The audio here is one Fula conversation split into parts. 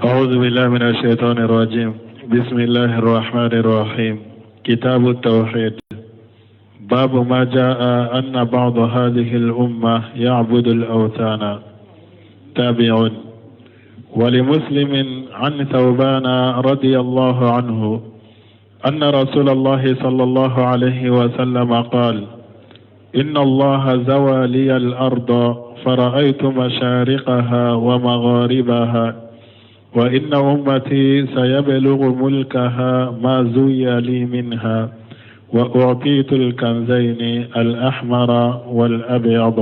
أعوذ بالله من الشيطان الرجيم. بسم الله الرحمن الرحيم. كتاب التوحيد. باب ما جاء أن بعض هذه الأمة يعبد الأوثان. تابع. ولمسلم عن ثوبان رضي الله عنه أن رسول الله صلى الله عليه وسلم قال: إن الله زوى لي الأرض فرأيت مشارقها ومغاربها، وإن أمتي سيبلغ ملكها ما زوي لي منها، وأعطيت الكنزين الأحمر والأبيض،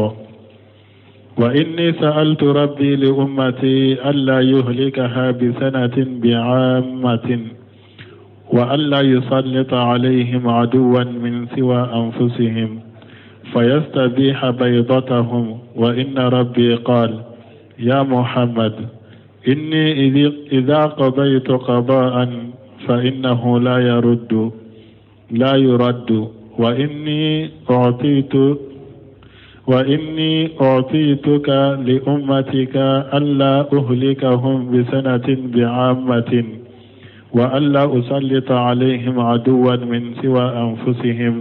وإني سألت ربي لأمتي ألا يهلكها بسنة بعامة، وألا يسلط عليهم عدوا من سوى أنفسهم فيستبيح بيضتهم. وإن ربي قال: يا محمد، إني إذا قضيت قضاء فإنه لا يرد، وإني أعطيتك لأمتك ألا أهلكهم بسنة بعامة، وألا أسلط عليهم عدوا من سوى أنفسهم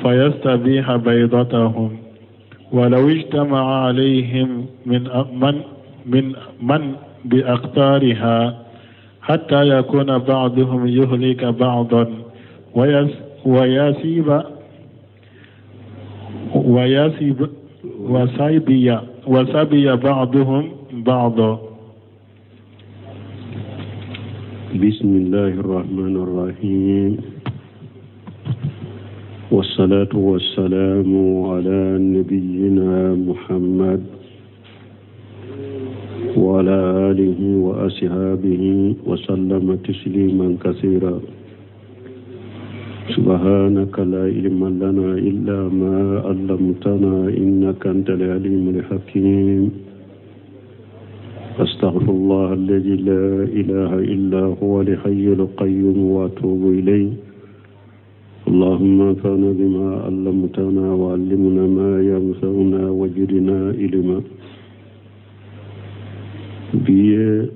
فيستبيح بيضتهم. ولو اجتمع عليهم من بأقطارها حتى يكون بعضهم يهلك بعضا وسبي بعضهم بعضا. بسم الله الرحمن الرحيم، والصلاة والسلام على نبينا محمد وعلى آله وأصحابه وسلم تسليما كثيرا. سبحانك لا علم لنا إلا ما علمتنا إنك أنت العليم الحكيم. أستغفر الله الذي لا إله إلا هو الحي القيوم وأتوب إليه. اللهم انفعنا بما علمتنا وعلمنا ما ينفعنا وزدنا علما. biye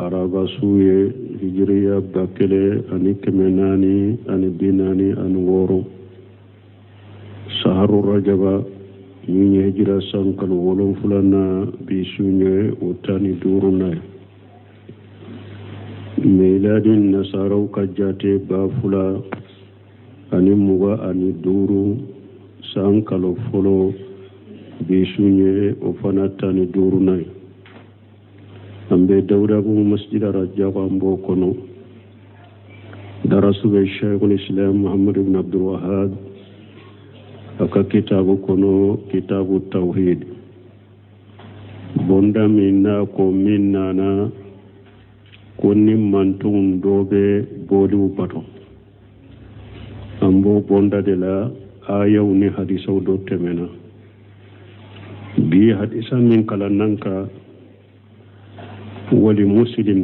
araba suye hijriya bakele ani kemenani ani binani ani woro saharu rajaba ñuñe hijra sankal wolon fulana bi suñe utani duruna miladin nasaraw kajate ba fula ani muga ani duru sankalo folo bi suñe o fanatani duruna ambe dawda bu masjid rajab ambo kono darasu be shaykhul islam muhammad ibn abdul wahhab aka kitabu kono kitabu tawhid bonda minna ko minnana konni mantun dobe bodi bato ambo bonda de la ayaw ni hadisa do temena bi hadisa min kala nanka wali muslim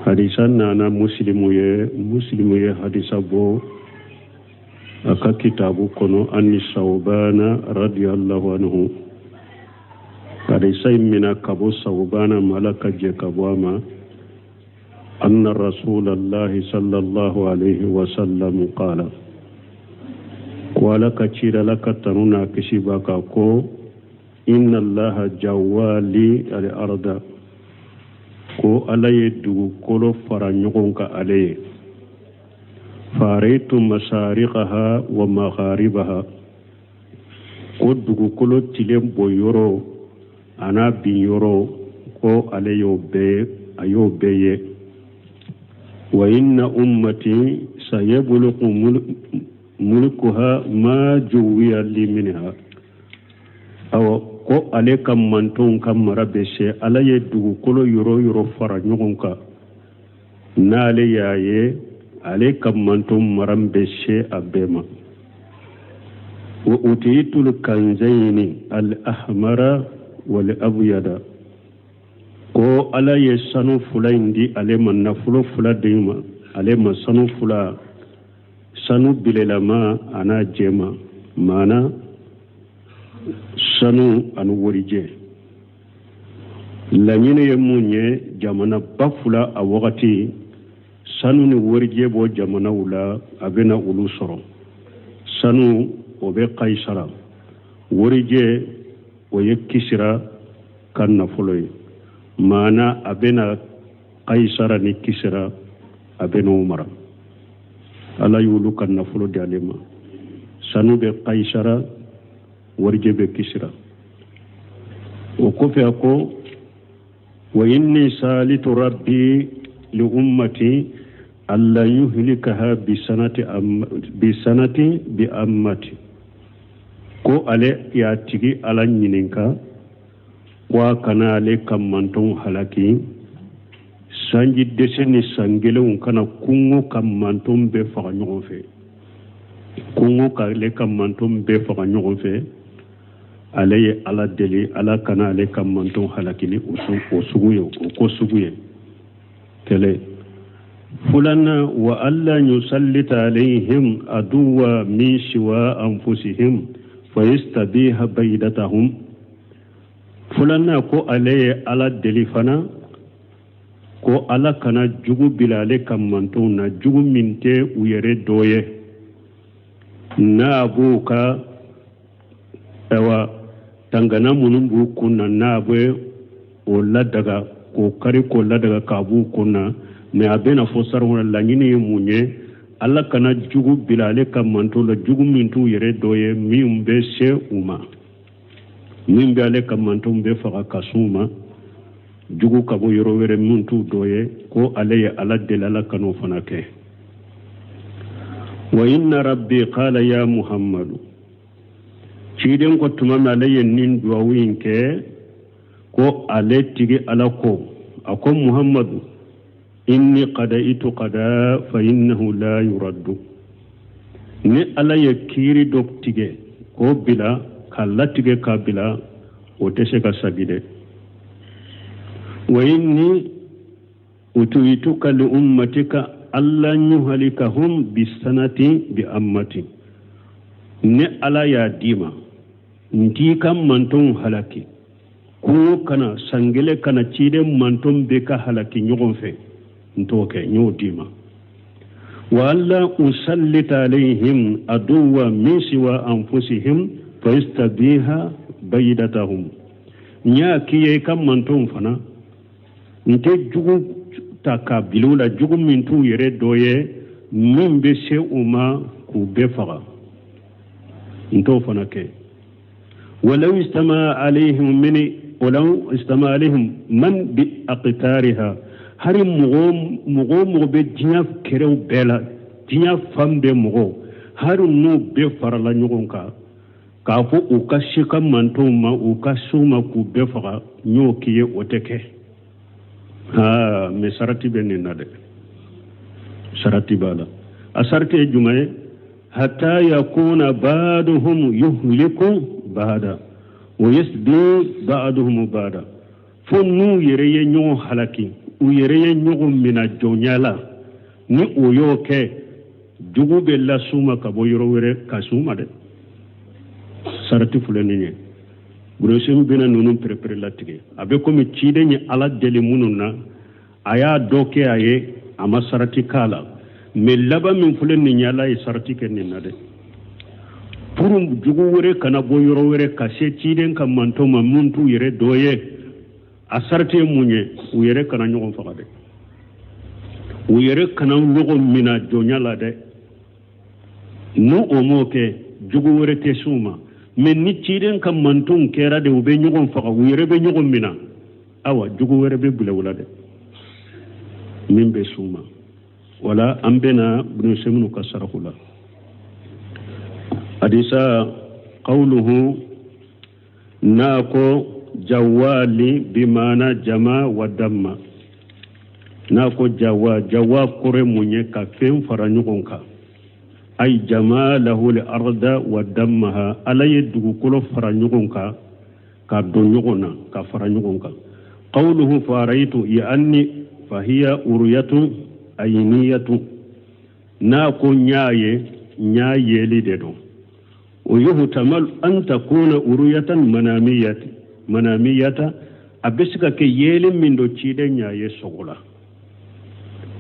hadisan nana muslimu ye hadisa bo aka kitabu kono anni sawbana radiyallahu anhu hadisa mina kabo sawbana malaka je kabwama anna rasulallahi sallallahu alayhi wa sallam qala wala kachira laka tanuna kishibaka ko inna allaha jawali al-arda ko alaye dugu kolo fara ɲɔgɔn ka alaye faraitu masariqaha wa magharibaha ko dugu kolo tilen bɔ yɔrɔ ana bin yɔrɔ ko ale y'o bɛɛ ye wa inna ummati sayabluqu mulkuha ma juwiya li minha awo ko ale ka mantonw ka mara bɛ se ala ye dugukolo yɔrɔ yɔrɔ fara ɲɔgɔn kan n'ale y'a ye ale ka manton mara bɛ se a bɛɛ ma wa utiitul kanzayni al ahmara wal abyada ko ala ye sanu fula in di ale ma nafolo fula di ma ale ma sanu fula sanu bilelama ana jɛma maana sanu anu worije laɲini ye mun ye jamana ba fula a wagati sanu ni warijɛ bɔ jamanaw la a bɛna olu sɔrɔ. Sanu o bɛ Kaisara, warijɛ o ye Kisira ka nafolo ye. Maana a bɛna Kaisara ni Kisira a bɛna o mara. Ala y'olu ka nafolo di ale ma. Sanu bɛ Kaisara, warijɛ bɛ Kisira. O kɔfɛ a ko wa inni salitu rabbi li ummati alla yuhlikaha bisanati bi ammati. Ko ale ya tigi ala ɲininka wa kana ale ka mantonw halaki sanji dɛsɛ ni san kelenw kana kungo ka manton bɛɛ faga ɲɔgɔn fɛ. Kungo ka ale ka manton bɛɛ faga ɲɔgɔn fɛ. Ale ye ala deli ala kana ale ka manton halaki ni o sugu ye, o ko sugu ye. Kɛlɛ fulana wa alla yusallita alayhim aduwa min siwa anfusihim fayastabiha baydatahum. Fulana ko ale ye ala deli fana ko ala kana jugu bila ale ka manton na, jugu min tɛ u yɛrɛ dɔ ye. N'a b'u ka tangana minnu b'u kun na n'a bɛ o ladaga k'o kari k'o ladaga k'a b'u kun na, mɛ a bɛna fɔ sarakuna laɲini ye mun ye ala kana jugu bila ale ka manton la, jugu min t'u yɛrɛ dɔ ye min bɛ se u ma, min bɛ ale ka manton bɛ faga ka s'u ma, jugu ka bɔ yɔrɔ wɛrɛ min t'u dɔ ye, ko ale ye ala deli ala kan'o fana kɛ. Wa inna rabbi qala ya muhammadu. Ciden ko tuma min ale ye nin duwawu in kɛ ko ale tigi ala ko a ko muhammadu inni qadaitu qada fa innahu la yuraddu. Ni ala ye kiiri dɔ tigɛ k'o bila ka latigɛ k'a bila o tɛ se ka sagi dɛ. Wa inni utuyituka li ummatika alla yuhlikahum bisanati bi ammati. Ni ala y'a d'i ma nti ka manton halaki kungo kana sangele kana ciden manton bɛ ka halaki ɲɔgɔn fɛ n't'o kɛ n y'o d'i ma. Wa alla usallita alayhim aduwa min siwa anfusihim fayastabiha baydatahum. N y'a k'i ye i ka manton fana n tɛ jugu ta ka bila u la, jugu min t'u yɛrɛ dɔ ye min bɛ se u ma k'u bɛɛ faga n t'o fana kɛ. ولو استمع عليهم من بأقطارها هر مغو بدنيا كرو بلا دنيا فم بمغو هر نو بفرلا نيونكا كافو اوكاشيكا مانتوما اوكاشوما كو بفرا نيوكي اوتكي مسارتي بننا ده سارتي بالا اسارتي جمعه حتى يكون بعضهم يهلك بعدا ويسبي بعضهم بعدا فنو يري نيو حلقي ويري نيو من الجونيالا ni oyo ke jugu be la suma ka bo yoro were ka suma de sarati fulani ne burosim bina nunun prepare latige abe komi cide ni ala deli mununa aya doke aye ama sarati kala me laba min fulani nyala e sarati ken ni nade purum jugu were kana bo yoro were ka se ciden ka mantoma muntu yere doye asarte munye u yere kana nyogon fakade u yere kana nyogon mina jonyala de no omoke jugu were te suma men ni ciden ka mantun kera de u be nyogon faka u yere be nyogon mina awa jugu were be bulawula de min be suma wala ambena bunu semunu kasarahula hadisa qawluhu nako jawali bimana jama wa damma nako jawa kore munye ka fen fara nyugonka ay jama lahu al arda wa dammaha alay dugu kolo fara nyugonka ka do nyugona ka fara nyugonka qawluhu faraitu ya anni fahiya uriyatu ayniyatu nako nyaye lidedo ويهتمل أن تكون أرية منامية abesika ke yele min do cide ñaye sogola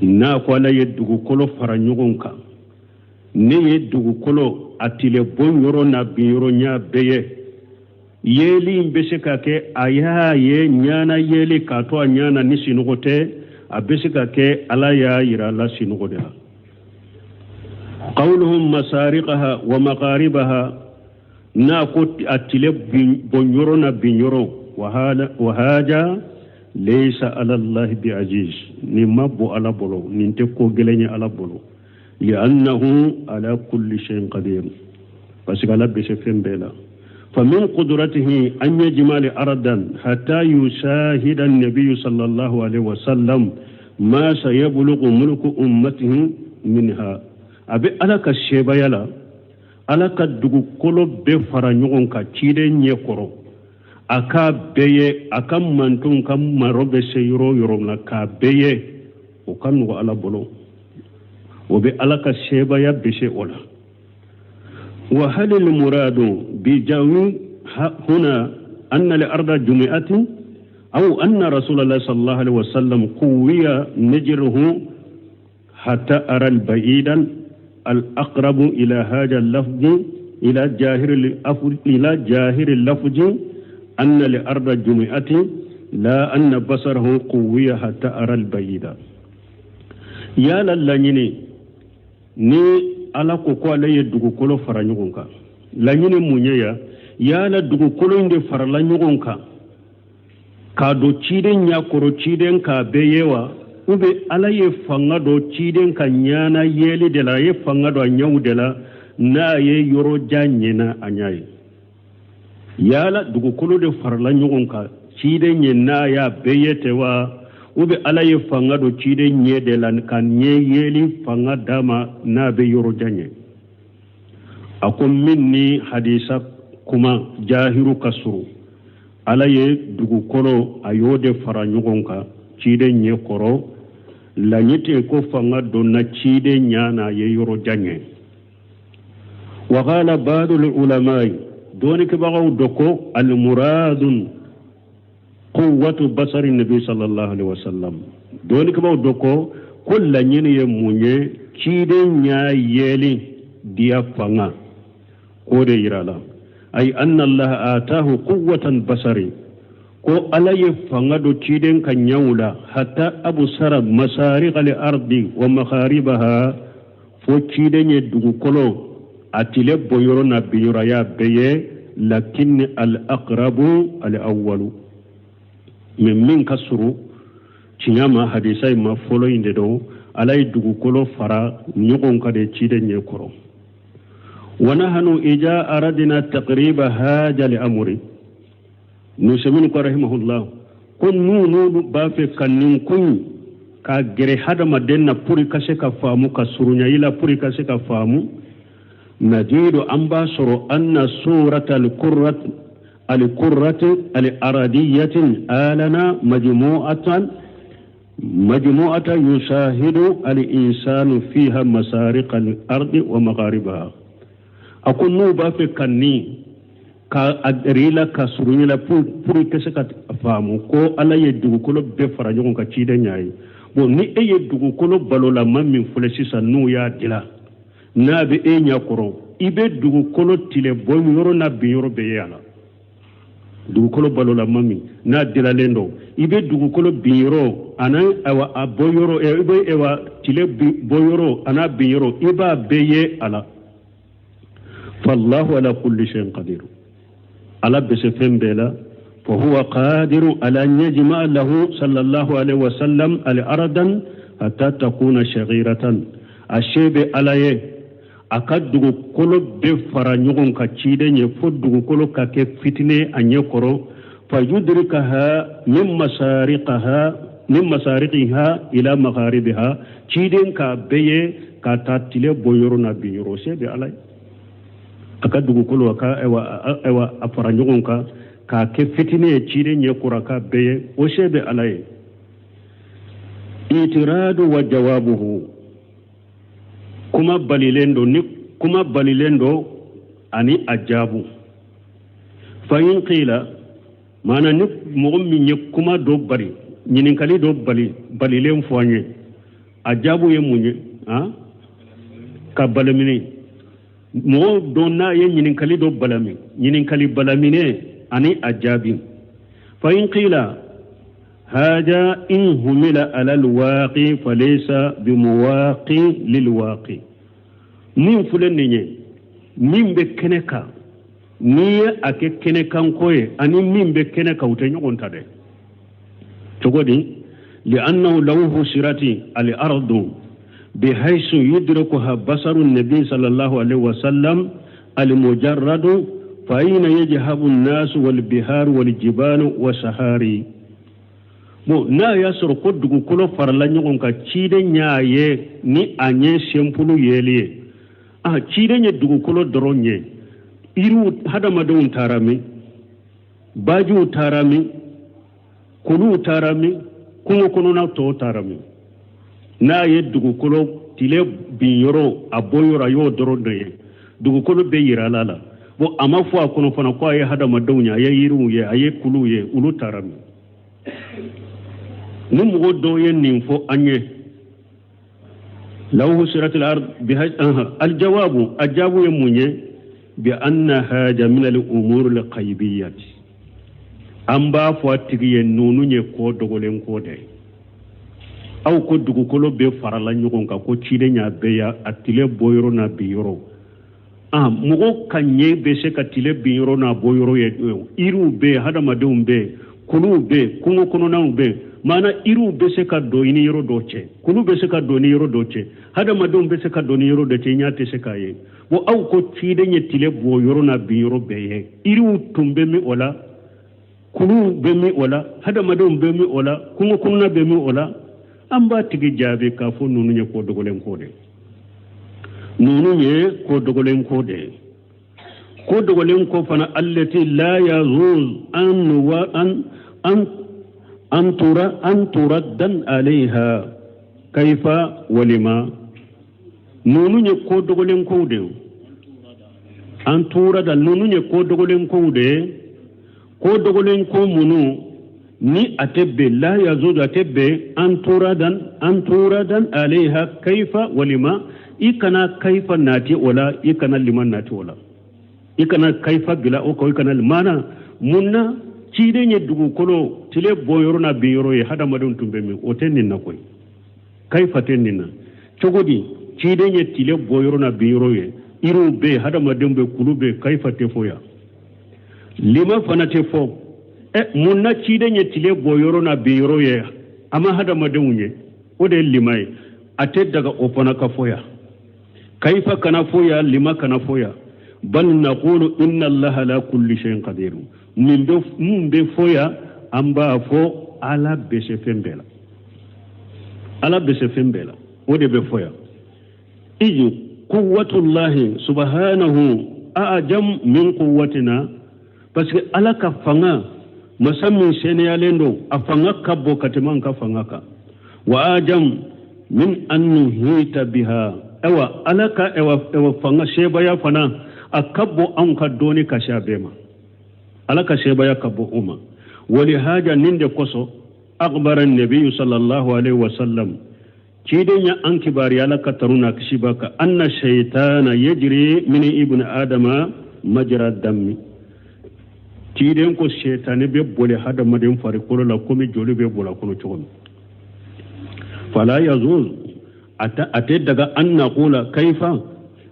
na ko ala ye dugukolo fara ɲɔgɔn kan ne ye dugukolo a tile bon yɔrɔ na bin yɔrɔ ɲa bɛɛ ye yeli in bɛ se ka kɛ a y'a ye ɲana yeli k'a to a ɲana ni sinɔgɔ tɛ a bɛ se ka kɛ ala y'a yira a la sinɔgɔ de la qawluhum masariqaha wa maqaribaha na ko a tile bon yɔrɔ na bin yɔrɔ wa haja laysa ala allah bi aziz ni mabbo ala bolo ni te ko gelenya ala bolo li annahu ala kulli shay'in qadir parce que ala be se fembela fa min qudratihi an yajma li aradan hatta yushahida an-nabiy sallallahu alayhi wa sallam ma sayablugu mulku ummatihi minha abe ala ka shebayala ala ka dugu kolo be fara ɲɔgɔn ka cide ɲɛ kɔrɔ a ka bɛɛ a ka mantonw ka maro bɛ se yɔrɔ yɔrɔ la k'a bɛɛ o ka nɔgɔ ala bolo o bɛ ala ka sebaya bɛ se o la wa hali muradu bi jawi huna anna li arda jumi'ati aw anna rasulullah sallallahu alaihi wasallam quwiya najruhu hatta ara al ba'idan al aqrabu ila hadha al lafz ila jahir al lafz أن لأرض الجمعة لا أن بصره قوية حتى أرى البعيدة يا للنيني ني على كوكو على يدوكو كولو فرانيونكا لنيني مونيا يا لدوكو كولو يندي فرانيونكا كادو تشيدن يا كورو تشيدن كا بيوا ube ala ye fanga do ciden ka nyana yeli de la ye fanga do nyawu de la na ye yoro janyena anyayi yala dugukolo de farla ɲɔgɔn kan ciden ɲɛ n'a y'a bɛɛ ye ten wa ube ala ye fanga do ciden ɲɛ de la ka ɲɛ yeli fanga d'a ma n'a bɛ yɔrɔ jan ye a ko min ni hadisa kuma jahiru ka suru ala ye dugukolo a y'o de fara ɲɔgɔn kan ciden ɲɛ kɔrɔ laɲite ko fanga donna ciden ɲa n'a ye yɔrɔ jan ye wa qala ba'du ulamai دوني كبغو دوكو المراد قوة بصر النبي صلى الله عليه وسلم دوني كبغو دوكو كل نين يموني كيدن يا يلي ديا فانا كوري يرالا أي أن الله آتاه قوة بصري كو ألا يفانا دو كيدن كان يولا حتى أبو سر مسارق الأرض ومخاربها فو كيدن يدوكو كلو atile boyoro na biyora ya beye lakin al aqrabu al awwalu min kasuru cinyama hadisai ma folo inde do alay dugu kolo fara nyogon kade cide nyekoro wana hanu ija aradina taqriba haja li amri nusemin ko rahimahullah kun nunu ba fe kanin kun ka gere hada madenna puri kase ka famu kasurunya ila puri kase ka famu نجد أنبصر أن سورة الكرة الأرضية آلنا مجموعة يشاهد الإنسان فيها مسارق الأرض ومغاربها أقول نوبا في كني كأدريلا كسريلا بوري كسكت فامو كو ألا يدوكو كلو بفرجون كتشيدا نياي بو ني أي يدوكو كلو بلولا من فلسيسا نو يا دلا na be e nya koro ibe dugu kolo tile bon yoro na bi yoro be yala dugu kolo balola mami na dilalendo ibe dugu kolo bi yoro ana awa aboyoro ibe ewa tile boyoro ana bi yoro iba beye ala fallahu ala kulli shay'in qadir ala besefem bela fa huwa qadiru ala an yajma lahu sallallahu alaihi wasallam al aradan hatta takuna shaghiratan ashebe alaye aka dugu kolo be fara ɲɔgɔn ka ciden ye fo dugu kolo ka kɛ fitine a ɲɛ kɔrɔ fa yudrikaha min masariqiha ila magharibiha ciden ka beye ka ta tile boyoro na binyoro se be alay aka dugu kolo aka ewa a fara ɲɔgɔn ka kɛ fitine ye ciden ɲɛ kɔrɔ ka beye o se be alay itiradu wa jawabuhu kuma balilendo ani ajabu fa in qila mana ni mo min ye kuma do bari ñininkali do balilen foñe a jaabu ye muñe ka balamine mo do na ye ñininkali do balami ñininkali balamine ani a jaabi fa in qila هذا إن همل على الواقع فليس بمواقع للواقع من فلنني من بكنكا ني أكي كنكا كوي أني من بكنكا وتنيقون تدي تقولي لأنه لو هسرت الأرض بحيث يدركها بصر النبي صلى الله عليه وسلم المجرد فأين يجهب الناس والبهار والجبال والسهاري bo na ya soro ko dugu kolo farla nyogon ka cide nyaaye ni anye sempulu yeliye cide nye dugu kolo doronye iru hadama don tarami baju tarami kulu tarami kungo kono na to tarami na ye dugu kolo tile binyoro aboyora yo doronye dugu kolo be yiralala bo amafu akono fana ko ye hadama don nya ye iru ye aye kulu ye ulu tarami نمغو دوين نينفو أنيه لو هسرت الأرض الجواب أجاب يموني بأن هذا من الأمور القيبية أمبا فواتيغي نونو نيكو دوغولين كودي أو كو دوغو كولو بي فرلا نيكو كو تشيدي نيابيا أتيلي بويرو نا بيورو مغو كانيه بيسي كتيلي بيورو نا بويرو إيرو بي هذا مدوم بي كلو بي كونو كونو ناو بي mana iru bese ka do ini yoro doce kulu bese ka do ni yoro doce hada madon bese ka do ni yoro doce nyate se kaye wo au ko tide nyetile bo yoro na bi yoro beye iru tumbe mi ola kulu be mi ola hada madon be mi ola kungo kunna be mi ola amba tigi jabe ka fo nunu nye ko dogolen kode nunu nye ko dogolen kode ko dogolen ko fana allati la yazuz أن تردن عليها كيف ولما نونو يكو دوغولين كودي أن تورد نونو يكو دوغولين كودي كو دوغولين كو منو ni atebbe la yazud atebbe an turadan alaiha kaifa walima ikana kaifa nati wala ikana liman nati wala ikana kaifa bila o ikana limana munna cide nye dugu kolo tile boyoro na biyoro ye hada madon tumbe mi otenin na koy kaifa tenin na chogodi cide nye tile boyoro na biyoro ye iru be hada madon be kulube kaifa te foya lima fana te fo munna cide nye tile boyoro na biyoro ye ama hada madon ye ode limai ate daga opana ka foya kaifa kana foya lima kana foya bal naqulu inna allaha la kulli shay'in qadir min be foya amba fo ala bese fembela ode be foya iju quwwatullahi subhanahu a'jam min quwwatina parce que ala ka fanga masammin seneyalendo afanga kabbo katiman ka fanga ka wa ajam min an nuhita biha ewa alaka ewa fanga sheba ya fana akabbo an ka doni ka shabema alaka sheba ya kabbo umma wali haja ninde koso akhbara an-nabiy sallallahu alaihi wasallam kidenya an kibari alaka taruna kishibaka anna shaytana yajri min ibn adama majra dammi kiden ko shaytane be bole hada madin fari ko la komi joli be bola kono chogon fala yazul ate daga an naqula kaifa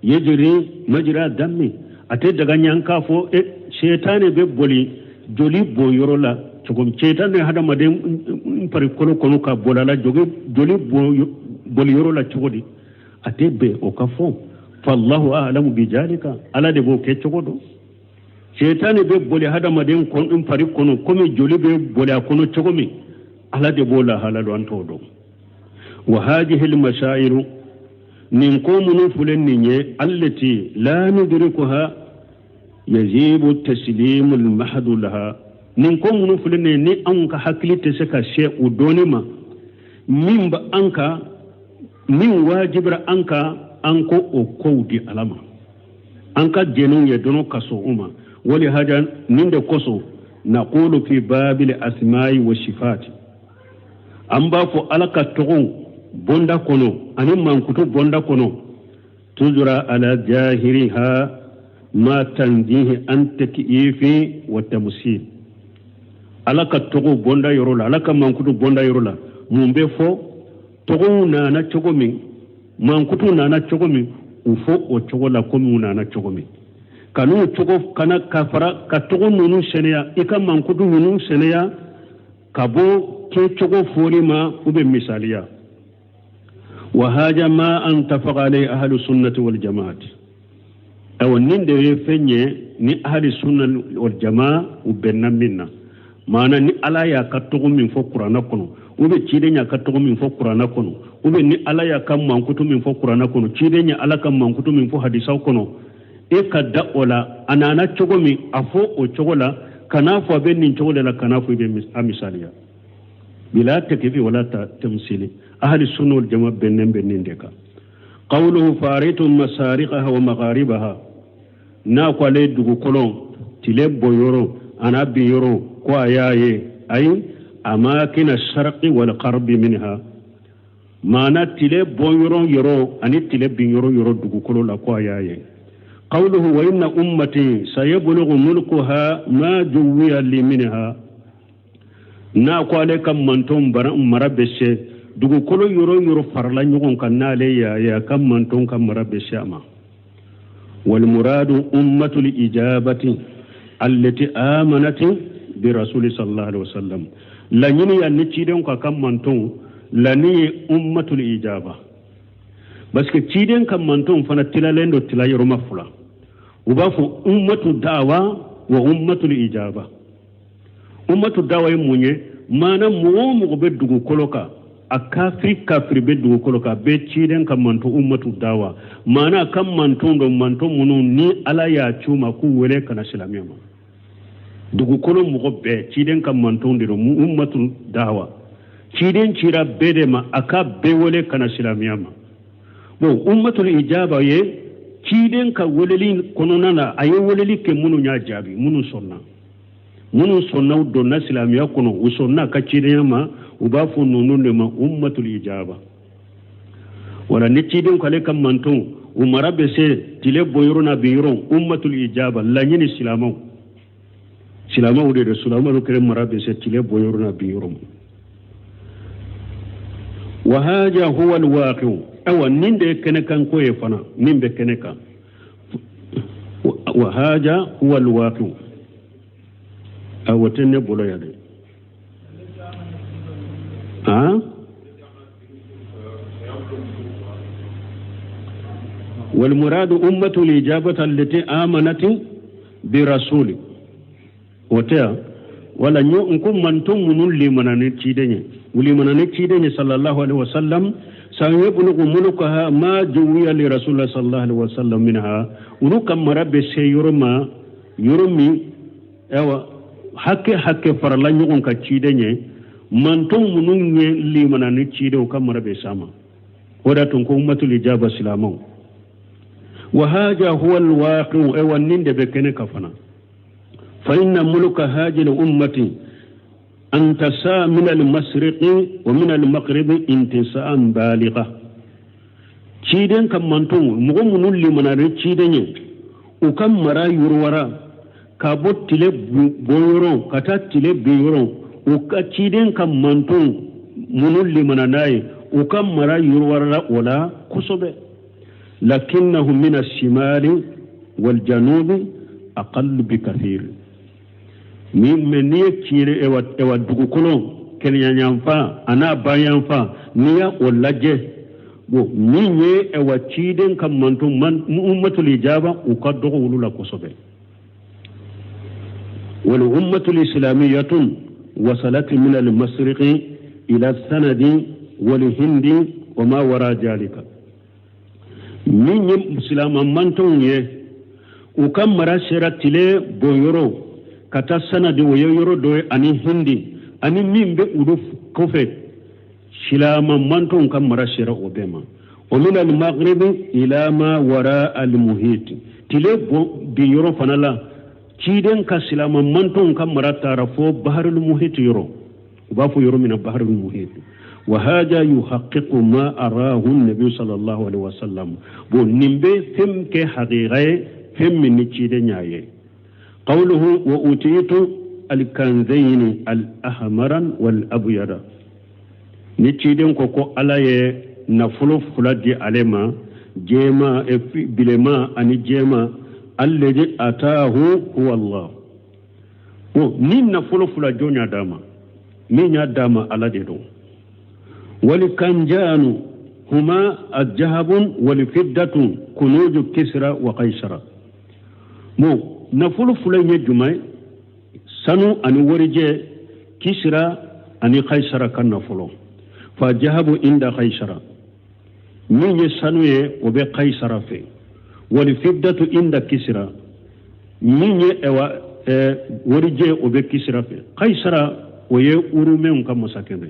yajri majra dammi ate daga nyanka fo shaytane be boli joli boyoro la chogom shaytane hada madin fari kono ka bola la jogi joli boli yoro la chogodi ate be o ka fo fallahu a'lamu bi jalika ala de bo ke chogodo shaytane be boli hada madin kon dum fari kono komi joli be boli kono chogomi ala de bola halalo antodo وهذه المشاعر ننقوم نفلن التي لا ندركها يجب التسليم المحض لها ننقوم نفلن ني أنك حكلي تسكى شيء ودونما من بأنك من واجب أنك أنك أكودي ألما أنك جنو يدنو كسو أما ولهذا نند كسو نقول في باب الأسماء والصفات أمبا فو ألقى تغو بوندا كونو أني من كتب بوندا كونو تجرى على ظاهرها ما تنزيه عن تكييف والتمثيل ألقى تغو بوندا يرولا ألقى من كتب بوندا يرولا مumbe fo togo nana cogo min mankutu nana cogo min ufo o cogo la komi nana cogo min kanu cogo kana kafara ka togo nunu seneya ika mankutu nunu seneya kabo ke cogo fori ma ube misaliya wa haja ma antafaqa alayhi ahlu sunnati wal jamaat aw ninde fenye ni ahli sunna wal jamaa ubenna minna mana ni ala ya ka togo min fo qur'ana kono ube cidenya ka togo min fo qur'ana kono ube ni ala ya kam mankutu min fo qur'ana kono cidenya ala kam mankutu min fo hadisa kono e ka da ola anana cogo min afo o cogo la kana fo be nin cogo la kana fo be misaliya bila takfi wala tamsili ahli sunna wal jamaa bennen deka qawluhu faritum masariqaha wa magharibaha na ko le dugu kolon tile boyoro ana biyoro ko ayaye ay أماكن الشرق والغرب منها ما نتلي بونيرون يرو أني تلي بينيرو يرو دغكلو لاكواياي قوله وإن أمتي سيبلغ ملكها ما جوي لي منها ناكو عليك منتم مربشة دغكلو يرو فرلا نيغون كنالي يا كم منتم كم مربشة ما والمراد أمة الإجابة التي آمنت برسول صلى الله عليه وسلم la ñini ya ni ciden ka kam manton la ni ummatul ijaba parce que ciden kam manton fana tilalendo tilayro mafula uba fu ummatu da'wa wa ummatul ijaba ummatu da'wa munye mana mo be dugu koloka akafri be dugu koloka be ciden kam manton ummatu da'wa mana kam manton do manton munu ni ala ya chuma ku wele kana islamiyama dugu kolo mugo be ciden kam mantondiro ummatul dawa ciden cira bede ma aka be wole kana islamiyama bon ummatul ijaba ye ciden ka woleli kononana aye woleli ke munu nya jabi munu sonna do na islamiya kono usonna ka ciden ma ubafu nununde ma ummatul ijaba wala ni ciden ko le kam manton umara be se tile boyoro na biyoro ummatul ijaba la nyini islamaw silama wude de sulama no kere marabe setile boyorna biyorum wa haja huwa alwaqi aw ninde kene kan ko e fana nimbe kene kan wa haja huwa alwaqi aw tenne bolo yade ha wal muradu ummatu lijabati allati amanat bi rasuli wotea wala nyo nkum mantum munul limanane cidenye sallallahu alaihi wasallam sayebulu mulukaha ma juwiya li rasulullah sallallahu alaihi wasallam minha urukam marabbe se yoromi ewa hakke farala nyon ka cidenye mantum munun nye limanane cidew kam marabbe sama wada tun ko ummatul ijaba silamu wa haja huwa alwaqi ewa ninde be kene kafana فإن ملك هذه الأمة أن تساء من المشرق ومن المغرب انتساء بالغة تشيدن كم منتون مغمون اللي منار تشيدن وكم مرا يروارا كابوت تلب بويرون كتات تلب بيورون وكتشيدن كم منتون من اللي مناناي وكم مرا يروارا ولا كسبه لكنهم من الشمال والجنوب أقل بكثير من يكير اوا دغكولو كنيا نيامفا انا بايامفا نيا ولاجه بو ني اوا تشيدن كمانتو من امه الاجابه وقدغ ولولا كوسبه والامه الاسلاميه وصلت من المشرق الى السند والهند وما وراء ذلك من مسلم مانتون يه وكم مراشرة تلي بويرو كتا سنة دي ويورو دوي أني هندي أني مين بي أدوف كوفي شلاما مانتون كم مراشرة وبيما ومن المغرب إلى ما وراء المحيط تلي بيورو فنالا ciden ka silama manton kam maratara fo baharul muhit yoro ba fo yoro min baharul muhit wa hada yuhaqqiqu ma arahu an-nabi sallallahu alaihi wasallam bo nimbe fem ke haqiqai fem min ciden yaye qawluhu wa utitu al-kanzayn al-ahmaran wal-abyada ni ciden ko alaye na fulo fuladi alema jema bilema ani jema alladhi ataahu huwa Allah o ni na fulo fula jonya dama min ya dama ala de do wal kanjanu huma al-jahabun wal fiddatu kunuju kisra wa qaisara mo na fulo fula nye jumai sanu ani warije kisra ani qaisara kan na fulo fa jahabu inda qaisara min ye sanu ye o be qaisara fe wal fiddatu inda kisra min ye ewa warije o be kisra fe qaisara o ye urumen kam masakene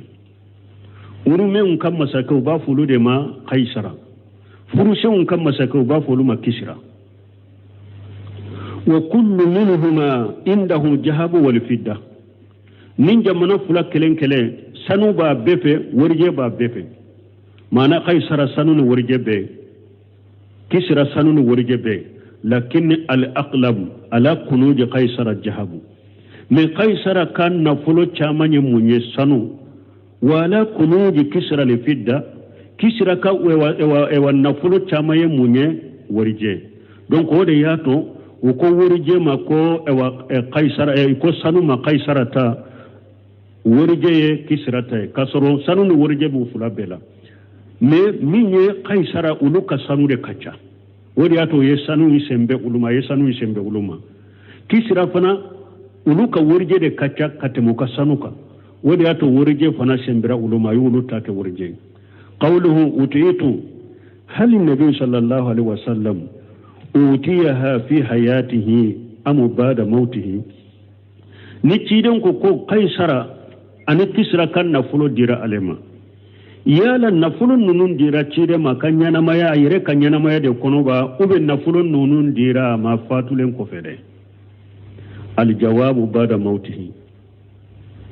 urumen kam masake ba fulu de ma qaisara furushen kam masake ba fulu ma kisra wa kullu minhuma indahu jahabu wal fidda nin jamana fula kelen kelen sanu ba befe warije ba befe mana qaisara sanun warjebe kisra sanun warjebe lakin al aqlab ala kunuj qaisara jahabu min qaisara kan nafulo chamanye munye sanu wala kunuj kisra li fidda kisra ka ewa nafulo chamanye munye warje donc ode yato ko warje ma ko ewa qaisara ko sanu ma qaisara ta warje kisra ta kasoro sanu warje bu fulabela mais minye qaisara uluka sanu de kacha wodi ato ye sanu isembe uluma ye sanu isembe uluma kisra fana uluka warje de kacha katemuka sanuka wodi ato warje fana sembira uluma yulu take warje qawluhu utitu hal nabi sallallahu alaihi wasallam utiyaha fi hayatihi am ba'da mautihi ni ciden ko qaisara ani kisra kan na fulo dira alema yala nafulun nunun dira cide ma kanyana maya ayire kanyana maya de kono ba ube nafulun nunun dira ma fatulen ko fede al jawabu bada mautihi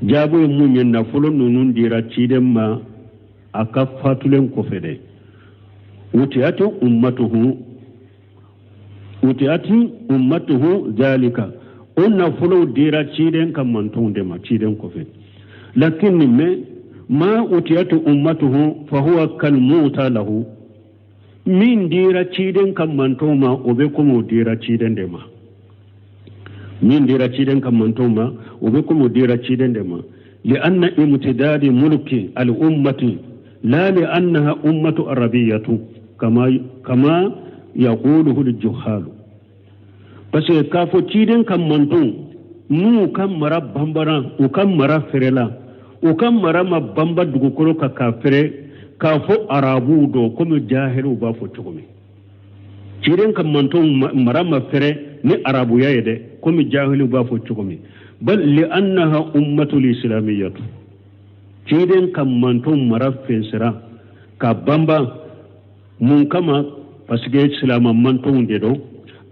jabu munye nafulun nunun dira cide ma aka fatulen ko fede utiyati ummatuhu zalika onna fulu dira cide kam mantonde ma cide ko fede lakin me ما أتيت أمته فهو كالموتى له من ديرا تشيدن كم منتوما وبكم ديرا تشيدن دما من ديرا تشيدن كم منتوما وبكم ديرا تشيدن دما لأن امتداد ملك الأمة لا لأنها أمة عربية كما يقوله الجهال بس كافو تشيدن كم منتوم نو كم مرا بامبرا وكم مرا فرلا ukan marama bamba dugukolo ka kafire ka fo arabu do comme jahilu ba fo chukumi ciren kam manton marama fere ni arabu ya yede comme jahilu ba fo chukumi bal li annaha ummatul islamiyyah ciren kam manton marafin sira ka bamba mun kama pasge islam manton de do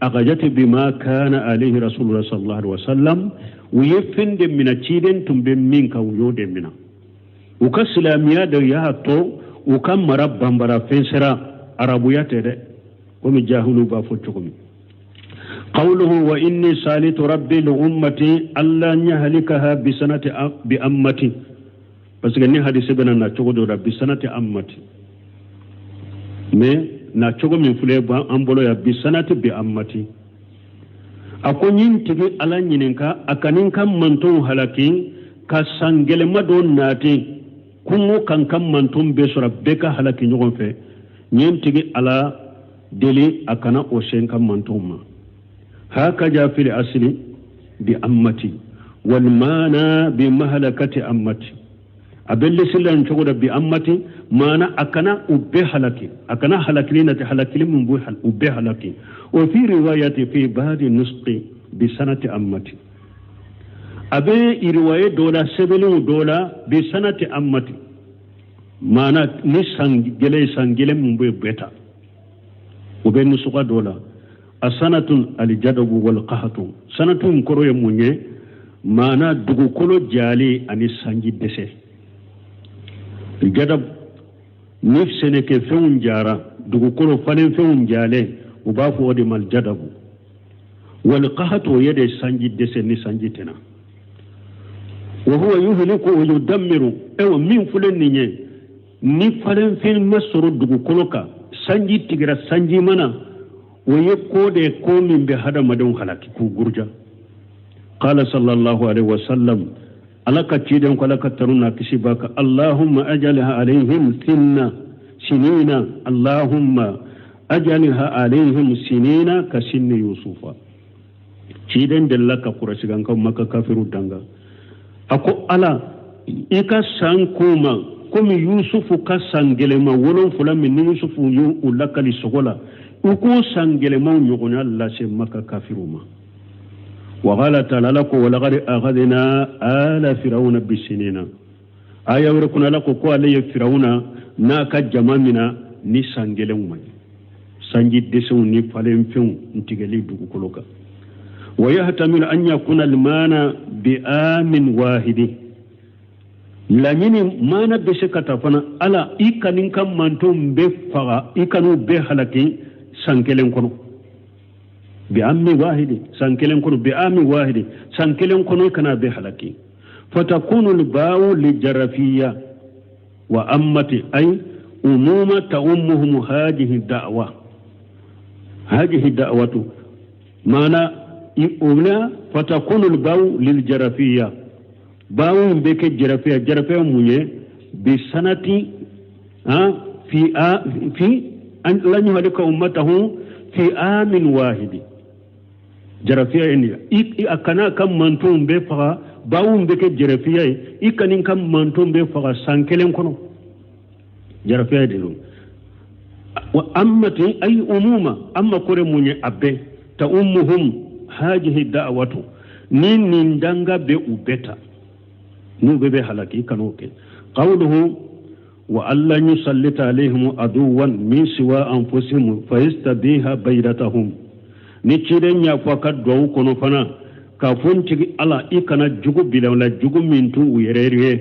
agajati bima kana alayhi rasulullah sallallahu alaihi wasallam ويفند من تشيدن تنبين منك ويود منا وكسلاميا ده يهاتو وكم مرب بامبرا فنسرا عربيات ده ومجاهلوا بافوتكم قوله وإني سالت ربي لأمتي ألا يهلكها بسنة بأمتي بس كني حديث بنا ناتشوغو ربي سنة أمتي مي ناتشوغو من فليبا أمبولو يا بسنة بأمتي akonyin tigi ala nyininka akanin kan manton halaki ka sangele madon nati kungo kan manton besura beka halaki nyogon fe nyen tigi ala deli akana o shen kan manton ma haka ja fil asli bi ammati wal mana bi mahalakati ammati abelle silan chogoda bi ammati mana akana ubbe halaki akana halakilina ta halakilin mun bu hal ubbe halaki وفي رواية في بعض النسق بسنة أمتي أبي رواية دولا سبلو دولا بسنة أمتي معنى نسان جلي سان جلي من بيتا وبين نسقة دولا asanatun aljadabu wal qahatu sanatun koro ye munye mana dugukolo jali ani sanji dese jadab nif seneke fewun jara dugukolo falen fewun jale ubafu odi mal jadabu wal qahatu yede sanji dese ni sanji tena wa huwa yuhliku wa yudammiru ewa min fulen ni falen fen masoro dugukolo ka sanji tigira sanji mana waye kode ko min be hada madon halaki ku gurja qala sallallahu alaihi wasallam alaka ciden ko alaka taruna kishi baka allahumma ajalha alaihim sinina allahumma ajalha alaihim sinina ka sinni yusufa ciden dallaka qurashi gan kan maka kafiru danga ako ala ika sankuma komi yusufu ka sangelema wolon fula min yusufu yu ulakali sogola uko sangelema nyogona Allah se maka kafiruma wa qala ta'ala lako wa laqad aghadna ala fir'auna bisinina aya wurkuna lako ko alayya fir'auna na ka jamamina ni sangelema sanji desu ni falen fen ntigeli dugu koloka wa yahtamilu an yakuna almana bi amin wahidi lanyini mana bese katafana ala ikanin kan manto be faga ikanu be halaki sankelen kono bi ammi wahidi sankelen kono bi ammi wahidi sankelen kono kana be halaki fatakunu alba'u li jarafiyya wa ammati ay umuma ta'ummuhum hadhihi da'watu mana iula fatakunu alba'u lil jarafiyya ba'u beke jarafiyya munye bi sanati fi an lan yuhlika ummatahu fi amin wahidi jarafiya enia akana kam mantum be faga bawum be ke jarafiya ikanin kam mantum be faga sankelen kono jarafiya de wa ammati ay umuma amma kore munye abbe ta ummuhum hajihi da'watu nin danga be ubeta nu be halaki kanoke qawluhu وألا يسلط عليهم عدوا من سوى أنفسهم فيستبيح بيدتهم نيتشيرن يا فقط دو كونو فنا كافونتي على إكنا جوجو بلا ولا جوجو منتو ويريريه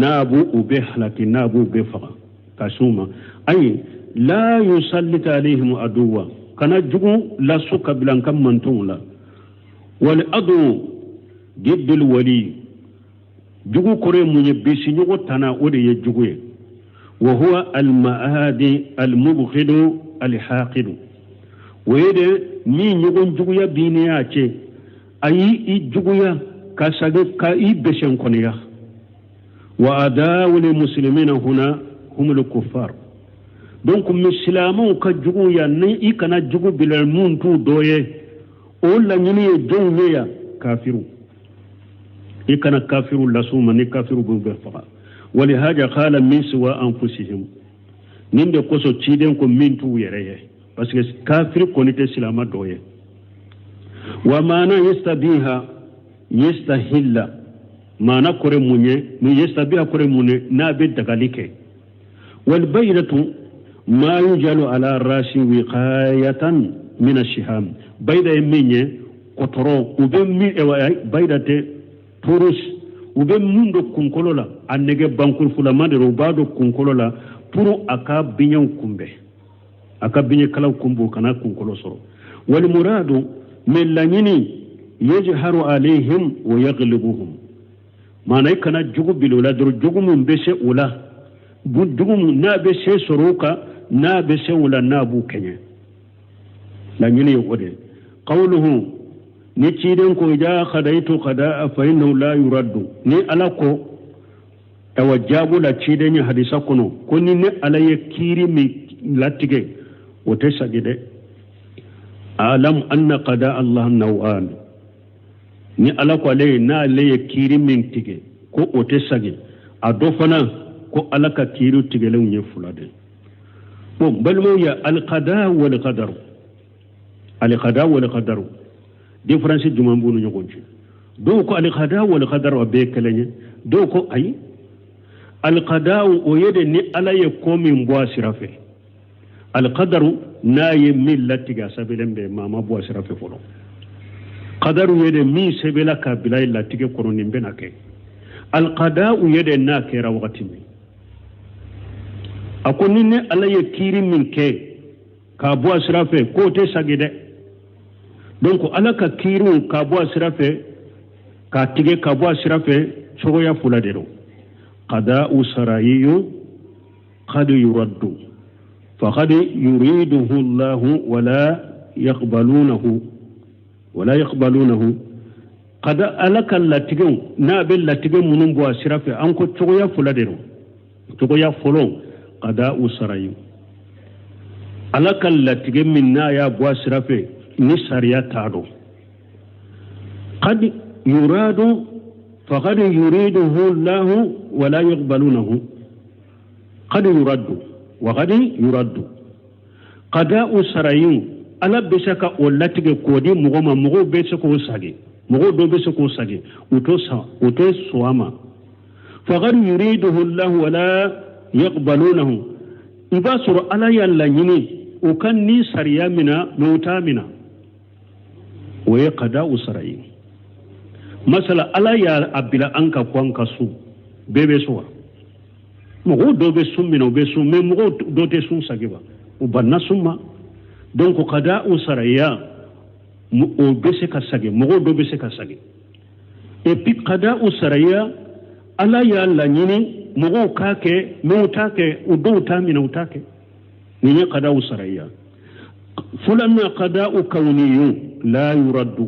نابو وبهلك نابو بفقا كاسوما أي لا يسلط عليهم عدوا كنا جوجو لا سوك بلا كم منتو لا والعدو ضد الولي jugu kore munye bisi nyugo tana ode ye jugu ye wa huwa al-ma'adi al-mubghidu al-haqidu wede ni nyugo jugu ya bini ya che ayi i jugu ya kasage ka i beshen konya wa adawu lil muslimina huna hum al-kuffar donc muslamu ka jugu ya ni i kana jugu bilal muntu doye o la nyini ye jonye ya kafiru إكنا كافر لسوما نكافر بالبفقة ولهذا قال من سوى أنفسهم نند قصو تشيدن كم من تو يريه بس كافر كونت سلاما دويه ومانا يستبيها يستهل مانا كرموني من يستبيها كرموني نابد دقاليك والبيرة ما يجعل على الراس وقاية من الشهام بيدا يميني قطرو وبمي بيدا turus ube mundo kunkolola annege bankul fulamande ro bado kunkolola puru aka binyan kumbe aka binye kala kumbu kana kunkolo soro wal muradu min lanyini yajharu alaihim wa yaghlibuhum manay kana jugu bilula dur jugu mun bese ula bu jugu na bese soroka na bese ula na bu kenye lanyini yode qawluhu ni ciden ko ja khadaitu qada fa innahu la yuraddu ni alako tawajabu la ciden ya hadisa kuno ko ni ne alaye kiri mi latige wote sagide alam anna qada allah nawan ni alako alaye na alaye kiri min tige ko wote sagide adofana ko alaka kiri tige le unye fulade bon balmo ya al qada wal qadar al qada wal qadar différence juma mbunu ñogonci do ko al qada wal qadar wa be kaleñe do ko ay al qada o yede ni ala ye ko min bo sirafe alqadaru naye min latiga sabilen be mama bo sira fe folo qadaru yede mi sebela ka bilay latige kono nimbe nake alqada'u yede na kera wakati mi akoni ne ala ye kiri min ke ka bo sira fe ko te sagide donc ala ka kiri ka bo sira fe ka tige ka bo sira fe sogoya fuladero qada'u sarayiyu qad yuraddu فقد يريده الله ولا يقبلونه قد ألك اللاتجون نابل اللاتجون منهم بواسرافة أنكو تغيا فلادرو تغيا فلون قداء سرايو ألك اللاتجون من نايا بواسرافة نساريا تارو قد يراد فقد يريده الله ولا يقبلونه قد يرد وقد يرد قضاء سرايين على بسكا ولاتك كودي مغوما مغو بسكو ساجي مغو دو بسكو ساجي وتوس سواما فقد يريده الله ولا يقبلونه إذا سر على يلا يني وكان ني سريا منا موتا منا وهي قضاء سرايين مثلا على يا أبلا أنكا كوانكا سو بيبي سوا mogo do be summina be summe mogo do te sum sagiba o banna summa donc qada usaraya o be se ka sagi mogo do be se ka sagi et puis qada usaraya ala ya la nyini mogo ka ke meuta ke o do ta mina uta ke ni qada usaraya fulanna qada kawniyyu la yuraddu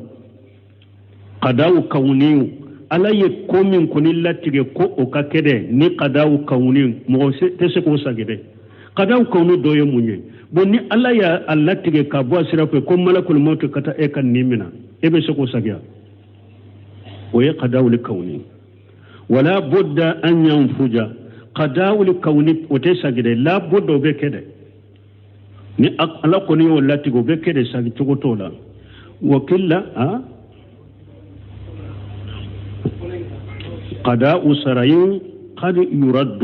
qada kawniyyu ala ye ko min ko ni latige ko o ka kede ni qadaw kawnin mo te se ko sagede qadaw kawnu do ye munye bon ni ala ya allatige ka bo sira ko malakul maut kata e kan nimina e be se ko sagya o ye qadaw li kawni wala budda an yanfuja qadaw li kawni o te sagede la budda be kede ni ala ko ni o latigo be kede sagi to tola wakilla ha قضاء سرايين قد يرد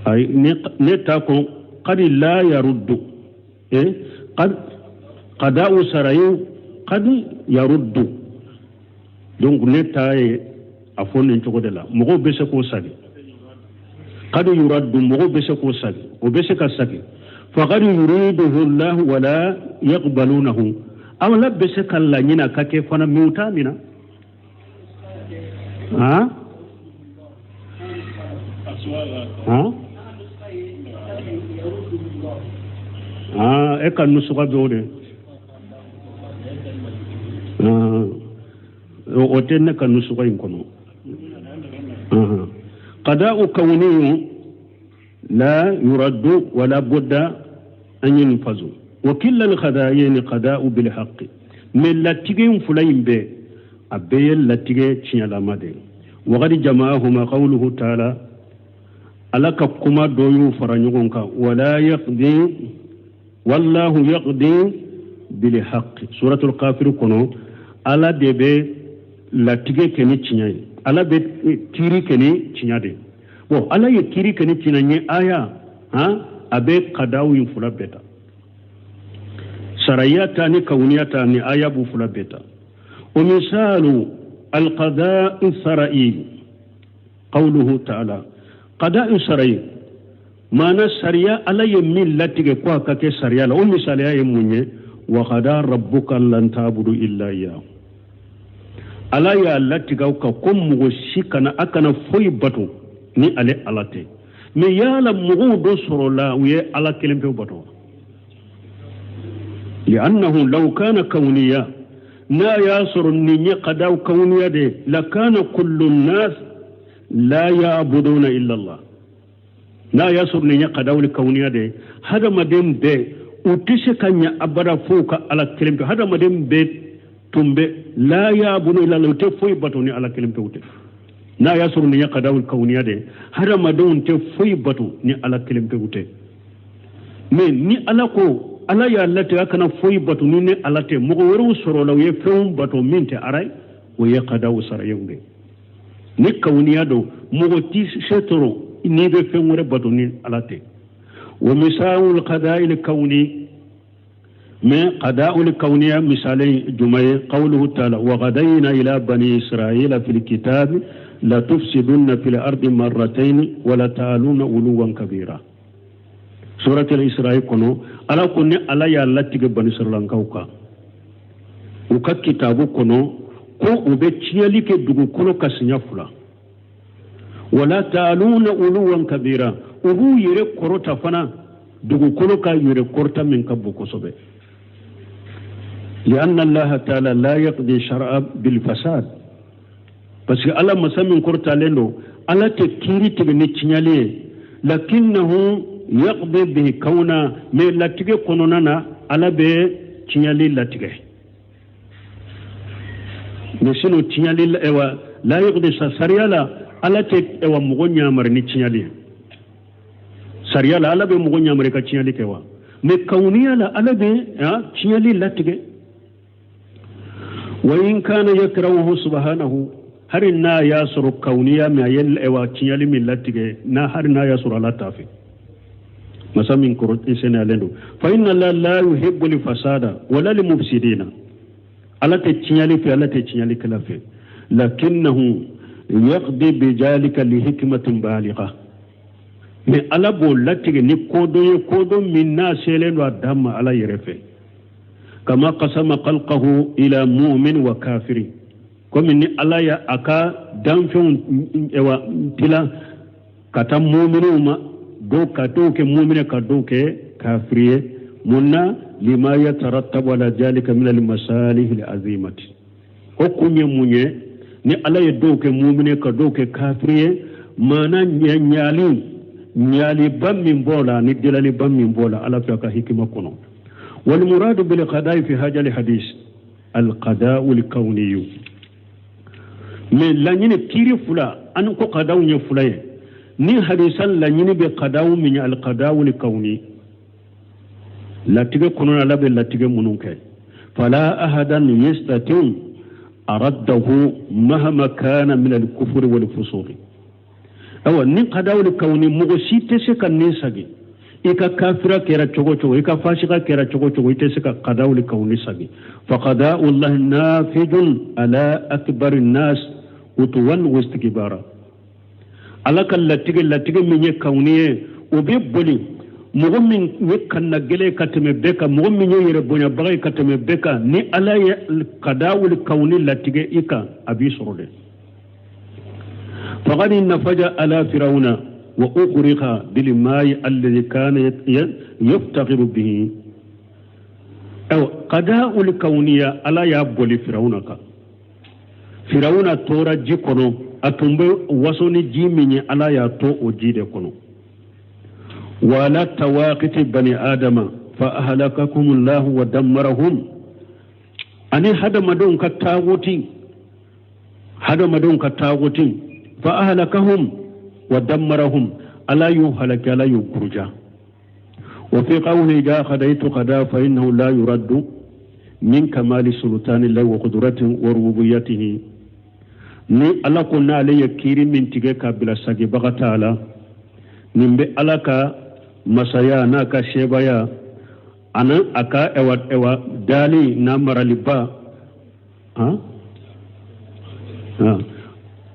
أي نتاكم قد لا يرد قد قضاء سرايين قد يرد donc netaye afon nchoko de la mogo bese ko sagi قد يرد mogo bese ko sagi o bese ka sagi فقد يريده الله ولا يقبلونه أو لا بese kala nyina kake fana miuta mina ها اكن نسخه بوده وتن كان نسخه يكونوا قضاء كوني لا يرد ولا بد ان ينفذ وكل الخدايين قضاء بالحق من لا تيجي فلين به أبي التي تشيلا مدي وقد جمعهما قوله تعالى ألك كما دويو فرنيونكا ولا يقضي والله يقضي بالحق سورة الكافر كنو ألا دبي لاتيجي كني تشيناي ألا بي تيري كني تشينادي بو ألا يتيري كني تشيناني آية أبي قداو ينفلا بيتا سراياتاني كونياتاني آية بوفلا بيتا ومثال القضاء السرائي قوله تعالى قضاء السرائي ما نسريا على يمين لاتيك كواكا كسريا لو مثال يا يموني وقضى ربك لن تعبدوا الا اياه على يا لاتيك كم وشيكنا اكنا فوي باتو ني علي علاتي مي يالا مغودو سرولا وي على كلمه باتو لانه لو كان كونيا لا ياسر النية قداو كونيا دي لكان كل الناس لا يعبدون إلا الله لا ياسر النية قداو الكونيا دي هذا مدين بي وتشكني أبدا فوق على كلمة هذا مدين بي تنبي لا يعبدون إلا الله تفوي بطوني على كلمة لا ياسر النية قداو الكونيا دي هذا مدين تفوي بطوني على كلمة من ني ألاكو ala ya lati akana foyi batu ni alate mogo woro soro law ye feum batu minte aray o ye qada usara yewde ni kawniya do mogo ti setoro ni be feum wore batu ni alate ومثال القضاء الكوني من قضاء الكونية مثالي جمعي قوله تعالى وغدينا إلى بني إسرائيل في الكتاب لا تفسدن في الأرض مرتين ولا تعلون علوا كبيرا سورة الإسرائيل كنو ألا كني ألا يالتك بني إسرائيل كوكا وكا كتابو كنو كو وبتشيالي كدوكو كنو كسنيافلا ولا تعلون علوا كبيرا وهو يري كروتا فنا دوكو كنو كا يري كورتا من كبو كسوبي لأن الله تعالى لا يقضي شرعا بالفساد بس الله مسمى كورتا لندو الله تكيري تبني تشيالي لكنه يقضي به كونا من لا تيجي كونونا على به تشيالي لا تيجي نسينو تشيالي لا يقضي سريالا على تك مغنيا مرني تشيالي سريالا على به مغنيا مريكا تشيالي كوا من كونيا لا على به تشيالي لا تيجي وإن كان يكرهه سبحانه هرنا ياسر كونيا ما يل تشيالي من لا تيجي نا هرنا ياسر على تافي مسامين كروت إنسان لندو فإن الله لا يحب الفساد ولا المفسدين على تشيالي في على تشيالي كلافي لكنه يقضي بذلك لحكمة بالغة من على بولاتك نكودو من ناس لندو الدم على يرفع كما قسم خلقه إلى مؤمن وكافر كم إن الله يا أكا دامفون تلا كتم مؤمنوما دو كدوك مؤمن كدوك كافرية منا لما يترتب على ذلك من المصالح العظيمة وكم يموني ni ala ye doke mumine ka doke kafriye mana nyali bammi mbola ni dilali bammi mbola ala fi ka hikima kono wal murad bil qada'i fi hadha al hadith al qada'u al kawni mais la nyine kiri fula an ko qada'u nya fulaye ni hadisan la nyini be qadawu min al qadawu li kawni la tige kono la be la tige munun kay fala ahadan yastatin araddahu mahama kana min al kufr wal fusuq awa ni qadawu li kawni mugo site se kan ni sagi ika kafira kera chogo chogo ika fashika kera chogo chogo ite se ka qadawu li kawni sagi fa qada'u allah nafidun ala akbar an-nas utwan wa istikbara alaka latige minye kauniye obe boli mogo min yekanna gele kateme beka mogo min yere bonya bagay kateme beka ni ala ya qada'ul kauni latige ika abi sorode faqad nafaja ala fir'auna wa ughriqa bil ma'i alladhi kana yaftaqiru bihi aw qada'ul kauniya ala ya boli fir'auna tora jikono atumbe wasoni jiminye ala ya to o jide kono wala tawaqiti bani adama fa ahlakakum Allah wa dammarahum ani hadamadon ka tagutin fa ahlakahum wa dammarahum ala yuhalaka la yukurja wa fi qawli ja khadaitu qada fa innahu la yuraddu min kamali sultani Allah wa qudratihi wa rububiyyatihi ni ala ko na ale yakiri min tige ka bila sagi bagatala nimbe ala ka masaya na ka shebaya ana aka ewa dali na maraliba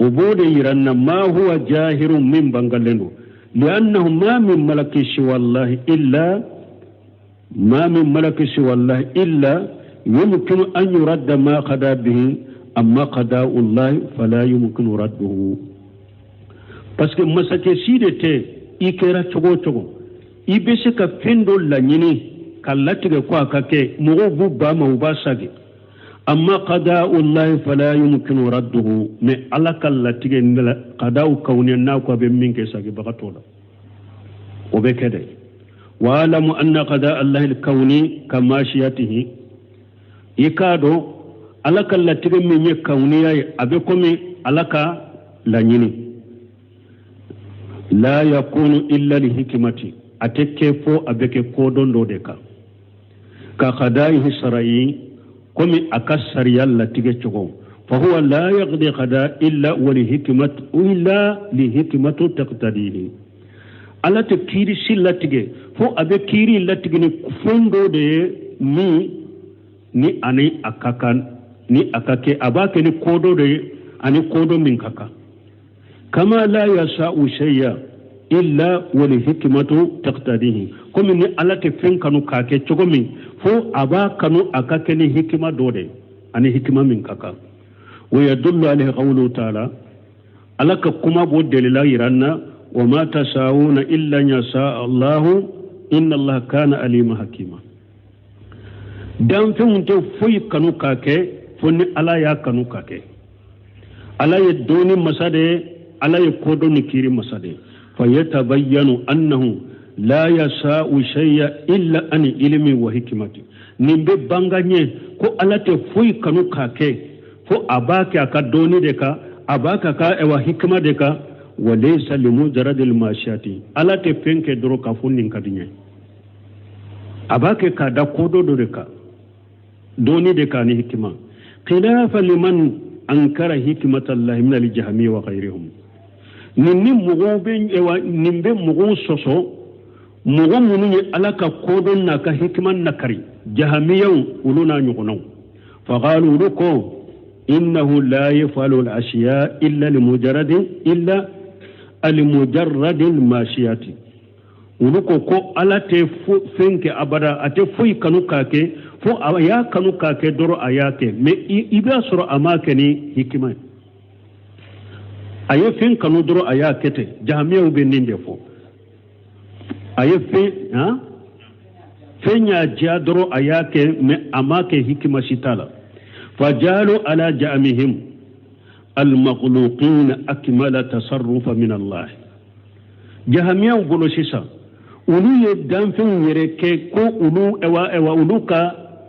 ubode yiranna ma huwa jahirun min bangalenu li'annahu ma min malaki wallahi illa yumkinu an yuradda ma qada bihi amma qada'ullahi fala yumkinu radduhu parce que masake sidete ikera chogo ibe se ka fendo la nyini kallatige ko akake mugo bubba ma ubasage amma qada'ullahi fala yumkinu radduhu me ala kallatige ndala qada'u kawni na ko be minke sage bagatola o be kede wa alamu anna qada'ullahi al-kawni kamashiyatihi ikado alaka latige menye kauniya abe komi alaka lanyini la yakunu illa li hikmati ateke fo abeke kodon do deka ka qada'ihi shar'i komi akasariya latige chogo fa huwa la yaqdi qada illa li hikmatu taqtadihi ala te kiri sillatige fo abe kiri latigini fondo de ni ani akakan ni akake abake ni kodo de ani kodo min kaka kama la yasha'u shay'a illa wal hikmatu taqtadihi komi ni alate fen kanu kake chogomi fo abakanu akake ni hikma dode ani hikma min kaka wa yadullu alayhi qawlu ta'ala alaka kuma bo delila iranna wa ma tasha'una illa yasha Allah inna Allah kana alima hakima dan fe munte foyi kanu kake fonni ala ya kanu kake ala ye doni masade ala ye kodo ni kiri masade fa yatabayyanu annahu la yasha'u shay'a illa an ilmi wa hikmati nimbe banganye ko ala te foyi kanu kake fo abake aka doni de ka abaka ka ewa hikma de ka wa laysa limujaradil mashati ala te penke doro ka funnin kadinye abake ka da kodo do de ka doni de ka ni hikma khilafa liman ankara hikmatallahi min al-jahmi wa ghayrihim ninni mugo ben ewa nimbe mugo soso mugo mununi alaka kodon na ka hikman nakari jahmiyan uluna nyukunaw fa qalu luko innahu la yafalu al-ashya illa al-mujarrad al-mashiyati uluko ko alate fenke abada ate fuy kanu kake fo aya kanu kake doro ayake me iba soro amake ni hikima aye fen kanu doro ayake te jahmiya ube ninde fo aye fenya jia doro ayake me amake hikima sitala fajalu ala ja'mihim al-makhluqin akmala tasarrufa min Allah jahmiya bolo sisa ulu ye danfin yere ke ko ulu ewa uluka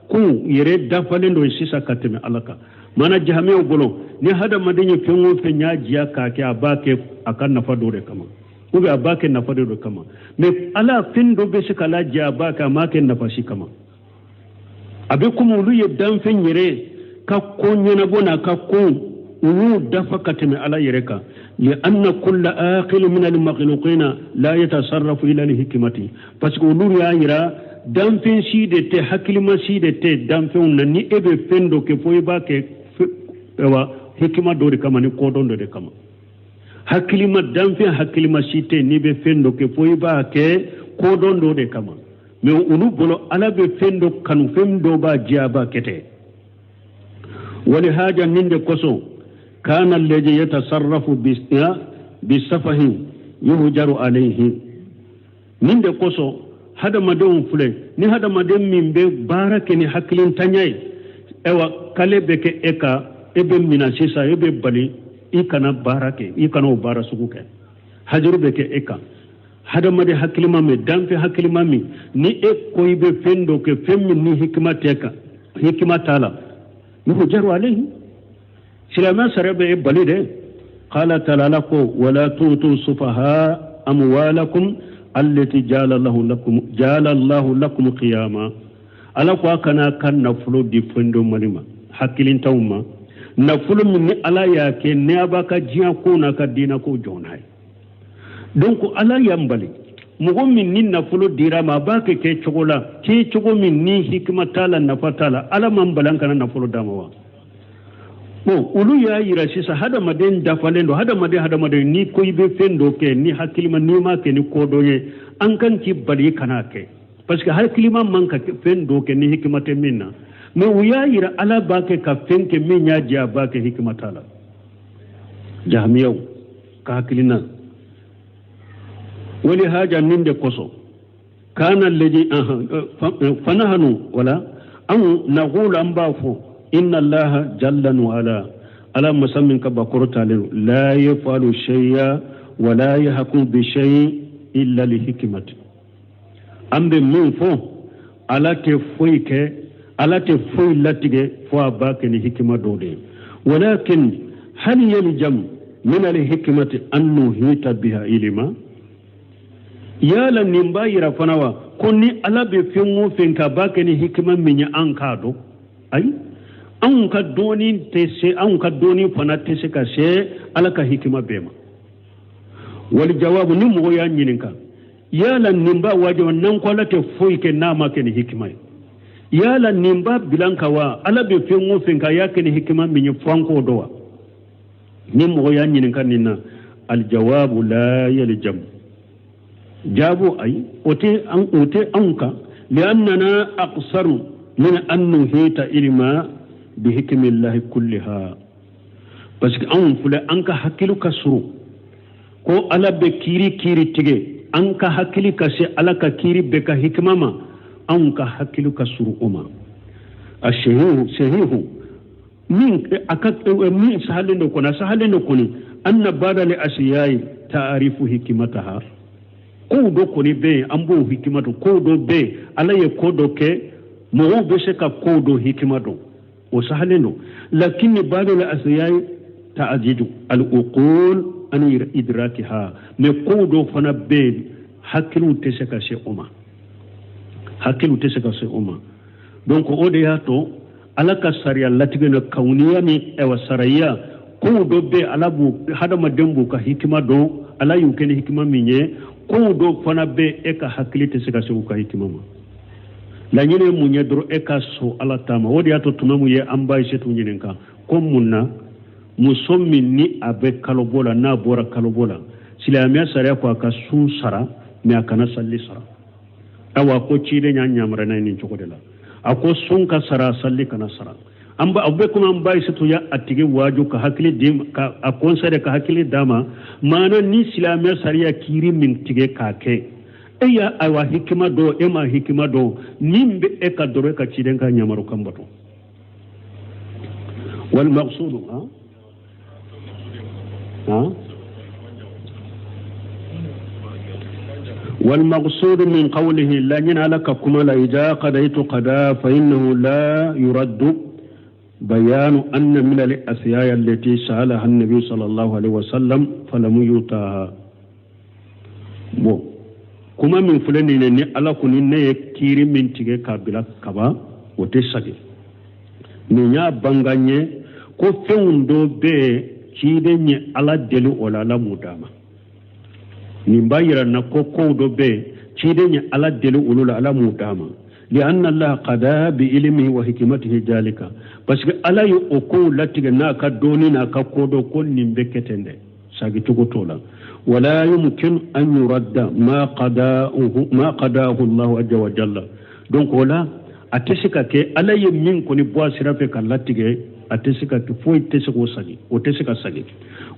ku yere dafalen do sisa kateme alaka mana jahamiya bolo ni hada madinye fenwo fenya jiya kake abake akan nafa dore kama ube abake nafa dore kama me ala fin do be shi kala jiya abaka make nafa shi kama abe kuma ulu ye danfin yere ka ko nyana bona ka ko ulu dafa kateme ala yere ka لأن كل آخر من المخلوقين لا يتصرف إلى الحكمة parce que ulu ya ira danfen shi de te hakilima shi de te danfen na ni ebe fendo ke foyi ba ke ewa hikima do de kama ni kodon do de kama hakilima danfen hakilima shi te ni be fendo ke foyi ba ke kodon do de kama me ulu bolo ala be fendo kanu fendo ba jiya ba kete wali haja ninde koso كان الذي يتصرف بالسفه يهجر عليه من ده قصو هذا مدون فلي ني هذا مدون من به بارك ني حكلين تانياي ايوا كالبك اكا ابن مناسيسا ابن بلي اكنا بارك اكنا بارسوك هجر بك اكا هذا مدي حكلما مي دام في حكلما مي ني اكوي به فندو كه فم ني حكمتك حكمه تعالى يهجر عليه سلام سربه بلده قال تعالى لكم ولا توتوا السفهاء اموالكم التي جعل الله لكم قياما ala ko kana kan nafulu di fondo malima hakilin tawma nafulu min ala ya ke ne abaka jiya ko na ka dina ko jonai donc ala yambali mugo min ni nafulu dira ma ba ke chogola ke chogo min ni hikma tala nafatala ala man balanka na nafulu damawa bo ulu ya yira sisa hada maden dafalendo hada maden ni ko ibe fendo ke ni hakilima ni ma ke ni kodoye an kan ci bali kana ke parce que hakilima man ka fendo ke ni hikmate minna me uya yira ala ba ke ka fenke min ya ja ba ke hikmatala jahmiyaw ka hakilina wali haja ninde koso kana alladhi fanahanu wala an naqulu an bafo inna allaha jalla wa ala musammin ka bakurta la yafalu shay'a wa la yahkum bi shay'in illa li hikmati ambe min fo ala te foy latige fo abake ni hikma dode walakin hal yaljam min al hikmati an nuhita biha ilma yala nimba yira fanawa konni ala be fenwo fenka bake ni hikma minya an kado ay an ka doni fana tese ka se ala ka hikima bema wal jawabu ni mo ya nyininka yala nimba waje wannan kwalate foi ke nama ke ni hikima yala nimba bilanka wa ala be fe mo fe ka yake ni hikima min fanko dowa ni mo ya nyin kan nina al jawabu la yaljam jabu ay ote anka liannana aqsaru min an nuhita ilma bi hikmillahi kullaha parce que an fule anka hakilu kasuru ko ala be kiri tige anka hakili kase ala ka kiri be ka hikmama anka hakilu kasuru uma ashahihu min akat min sahalen ko ni anna bada li asiyai ta'rifu hikmataha ko do ko ni be ambo hikmatu ko do be ala ye ko do ke mo be se ka ko do hikmatu o sahalen lakin bada li asiyai ta'jidu al-uqul an idrakiha me ko do fana be hakilu teseka se uma donc o de yato alaka sariya latigena kauniya mi e wasaraya ko do be alabu hadama dembu ka hikima do ala yukene hikima minye ko do fana be e ka hakili teseka se ka hikima ma la nyine munye dro e ka so ala tama o de yato tunamu ye amba se tunyininka ko munna musommi ni abe kalobola na bora kalobola silamiya sariya ko aka sun sara me akana salli sara awa ko cide nya nyamra na ni chokodela ako sun ka sara salli kana sara amba abbe kuma amba isitu ya atige waju ka hakili dim ka akon sare ka hakili dama mana ni silamiya sariya kiri min tige kake eya awa hikima do ema hikima do nimbe e ka dore ka cide ka nyamaru kambato wal maqsudu والمقصود من قوله لا ينالك كما لا إذا قضيت قضاء فإنه لا يرد بيان أن من الأشياء التي سألها النبي صلى الله عليه وسلم فلم يؤتها كما من فلان ني على كوني ني كيري من تيغي كابلا كبا وتسغي نيا بانغاني كو فوندو بي cide nye ala delu wala la mudama nimbayira na ko do be cide nye ala delu ulula ala mudama li anna allah qada bi ilmihi wa hikmatihi jalika parce que ala yu oko latiga na ka doni na ka kodo ko nimbe ketende sagi tugo tola wala yumkin an yuradda ma qadahu allah azza wa jalla donc wala atesika ke ala yu min ko ni boisira fe kan latige atesika to foi tesiko sagi o tesika sagi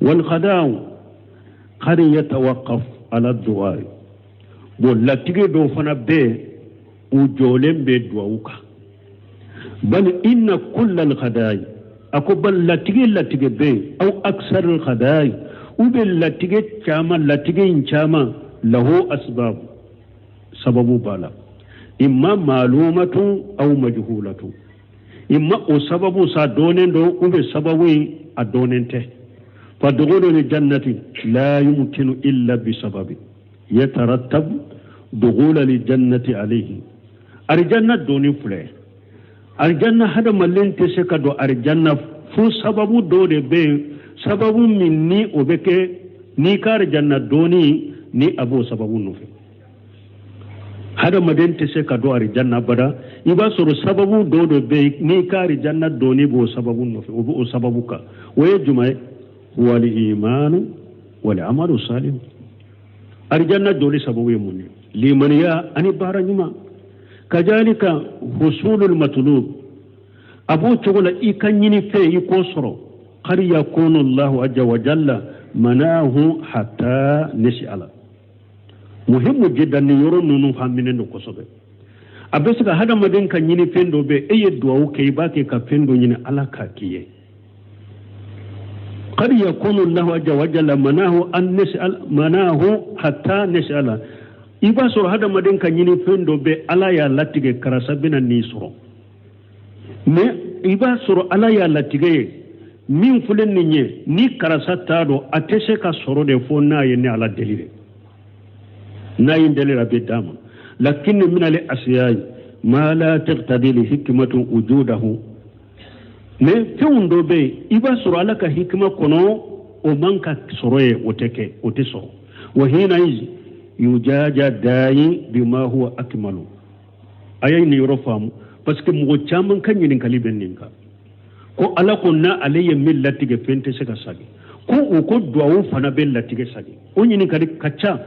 wal khadaw qad yatawaqqaf ala du'a bo latige do fana be u jolembe duauka bal inna kull al khada'i akubal latige be aw aksar al khada'i u bil latige chama lahu asbab sababu bala imma malumatu aw majhulatu imma o sababu sa donen do ube sababu a donente fa dukhulul jannati la yumkinu illa bi sababi yatarattab dukhulul jannati alayhi arjanna doni fule arjanna hada mallente se ka do arjanna fu sababu do de be sababu minni obeke ni kar janna doni ni abo sababu nufi hada madente se ka do arjanna bada iba soro sababu do be ni kari janna doni bo sababu no o sababu ka waye jumae wal iman wal amal salih arjanna doli sababu yemuni liman ya ani baranyuma kajalika husulul matlub abu chogola ikanyini fe iko soro qad yakunu allah azza wa jalla manahu hatta nis'ala muhimmu jiddan yoro nunu famine no kosobe abesika hada maden kan yini fendo be eye duwa ke bake ka fendo yini alaka kiye qad yakunu allah azza wa jalla manahu hatta nasala iba soro hada maden kan yini fendo be ala ya latige karasa bina ni soro me iba soro ala ya latige min fulen ni karasa tado atese ka soro de fo na yene ala delire na yin delira be dama lakin min al asiyai ma la taqtadi li hikmatu wujudahu me fewundo be iba soro alaka hikma kono o manka soroye oteke oteso wa hina yujaja dayi bima huwa akmalu ayay ni yoro famu parce que mo chaman kan yin kaliben ninka ko ala ko na alayya millati ge fente saka sagi ko duwawu fana be latige sagi o yin kali kacha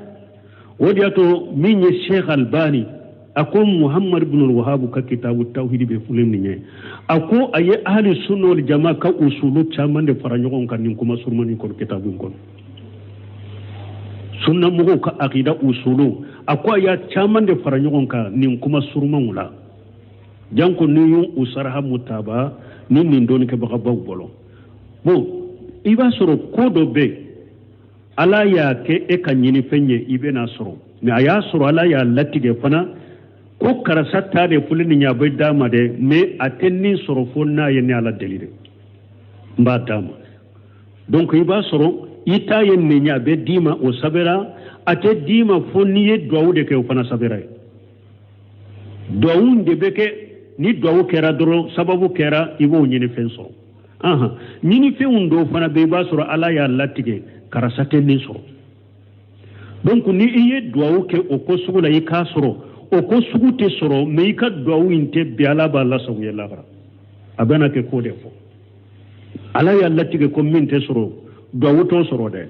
wodi ato min ye Sheikh Albani ako Muhammad ibn al-Wahhab ka kitabu tauhid be fulen ni ako aye ahli sunna wal jamaa ka usulu chaman de faranyon kan nin kuma surmani ko kitabu kon sunna mo ka aqida usulu ako ya chaman de faranyon ka nin kuma surman wala janko ni yun usarha mutaba nin doni ke baka bolo bo iba soro ko do be ala ya ke e kan yini fenye ibe na soro me aya soro ala ya latige fana ko karasa ta de fulini nya bai dama de me atenni soro fonna yene ala delire mba dama donc iba soro ita yenne nya be dima o sabera ate dima fonni ye duawu de ke o fana sabera duawu de be ke ni duawu kera doro sababu kera ibo nyini fenso aha nyini fe undo fana be ba soro ala ya latige karasa tenni soro donc ni iye duawu ke o ko sugula yi ka soro o ko sugute soro me ka duawu inte bi ala ba la sawu ya labara abana ke ko defo ala ya latige ko min te soro duawu to soro de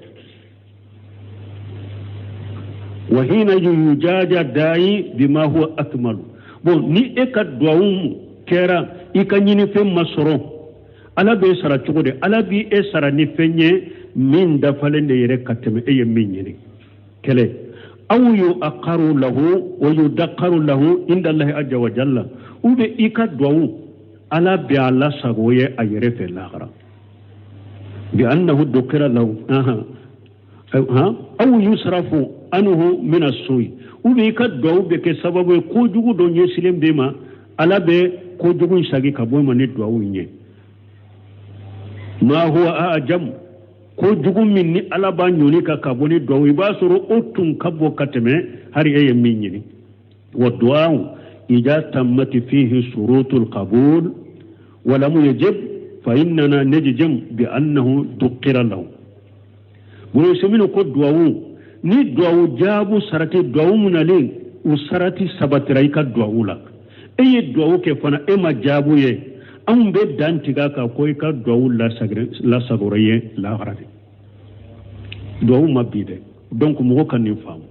wa hina yujaja dai bima huwa akmalu bon ni e ka duawu kera ikanyini fe masoro ala be sara chugode ala bi e sara ni fenye min da falende yere kateme e min yini kele aw yu aqaru lahu wa yudaqaru lahu inda Allah azza wa jalla ube ika duawu ala bi ala sagoye ayere fe laghara bi annahu dukira lahu aw yusrafu anhu min as-su'i ube ika duawu be ke sababu ko jugu do nyesilem be ma ala be ko jugu sagi kabo ma ne duawu nye ma huwa ajam ko jugu min ni ala ba nyoni ka kaboni do wi ba soro otun kabo kateme hari eye min ni wa du'a ija tammati fihi shurutul qabul wa lam yajib fa innana najjam bi annahu duqira lahu bunu semino ko du'a ni du'a jabu sarati du'a munali usarati sabatrai ka du'a la eye du'a ke fana e ma jabu ye an be dantiga ka koy ka du'a la sagoraye la harade du'a mabide donc mo kan ni fam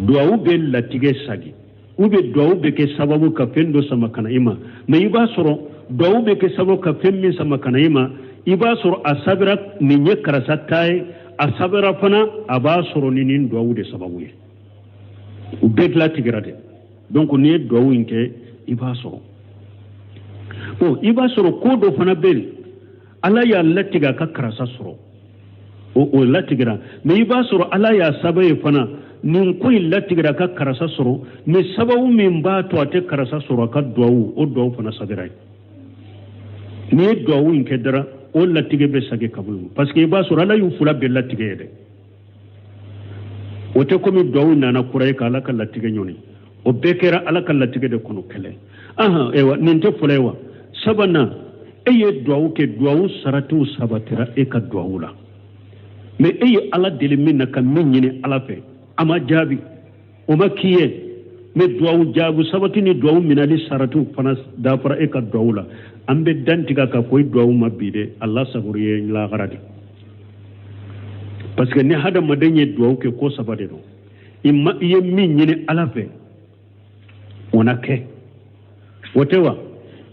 du'a be latige sagi ube du'a be ke sababu ka fendo sama kana ima me iba soro du'a be ke sababu ka femmi sama kana ima iba soro asabira ni nye karasa tay asabira fana aba soro ni nin du'a de sababu ye ube latige rade donc ni du'a inke iba soro o iba soro ko do fana bel ala ya latiga ka karasa soro o latigira me iba soro ala ya sabaye fana nin ko latigira ka karasa soro me sababu min ba to ate karasa soro ka duawu o duawu fana sabirai ni duawu in kedara o latige be sage kabulu parce que iba soro ala yu fula be latige de o te komi duawu nana kurai ka ala ka latige nyoni o bekera ala ka latige de kono kele aha ewa nin te fulewa sabana eye duawu ke duawu saratu sabatira e ka duawu la mais eye ala deli minna ka min nyini ala fe ama jabi o makiye mais duawu jabu sabati ni duawu minali saratu fana da fara e ka duawu la ambe dantiga ka koy duawu mabide Allah saburiye la garadi parce que ni hada madanye duawu ke ko sabade no imma iye min nyini ala fe onake wotewa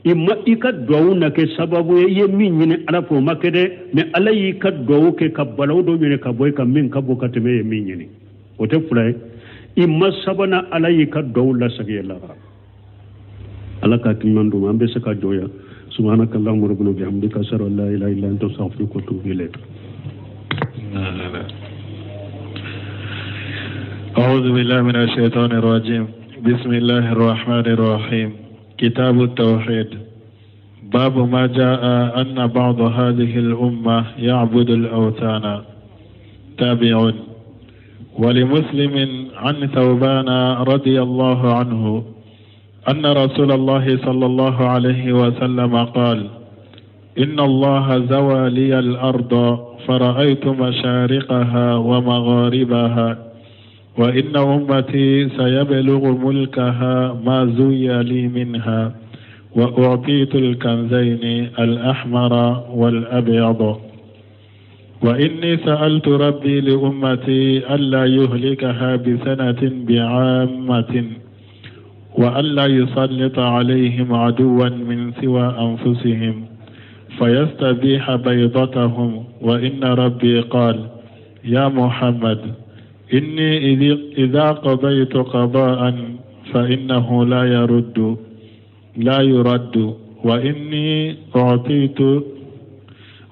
imma ika duawu na ke sababu ye min nyine ala fo makede me ala yi ka duawu ke ka balaw do nyine ka boy ka min ka bokate me ye min nyine wote fulay imma sabana ala yi ka duawu la sagi la ala ka timandu ambe saka joya subhanakallahumma rabbana bihamdika ashhadu an la ilaha illa anta astaghfiruka wa atubu ilayk أعوذ بالله من الشيطان الرجيم بسم الله الرحمن الرحيم كتاب التوحيد باب ما جاء أن بعض هذه الأمة يعبد الأوثان تابع ولمسلم عن ثوبان رضي الله عنه أن رسول الله صلى الله عليه وسلم قال إن الله زوى لي الأرض فرأيت مشارقها ومغاربها وإن أمتي سيبلغ ملكها ما زوي لي منها وأعطيت الكنزين الأحمر والأبيض. وإني سألت ربي لأمتي ألا يهلكها بسنة بعامة وألا يسلط عليهم عدوا من سوى أنفسهم فيستبيح بيضتهم. وإن ربي قال يا محمد إني إذا قضيت قضاء فإنه لا يرد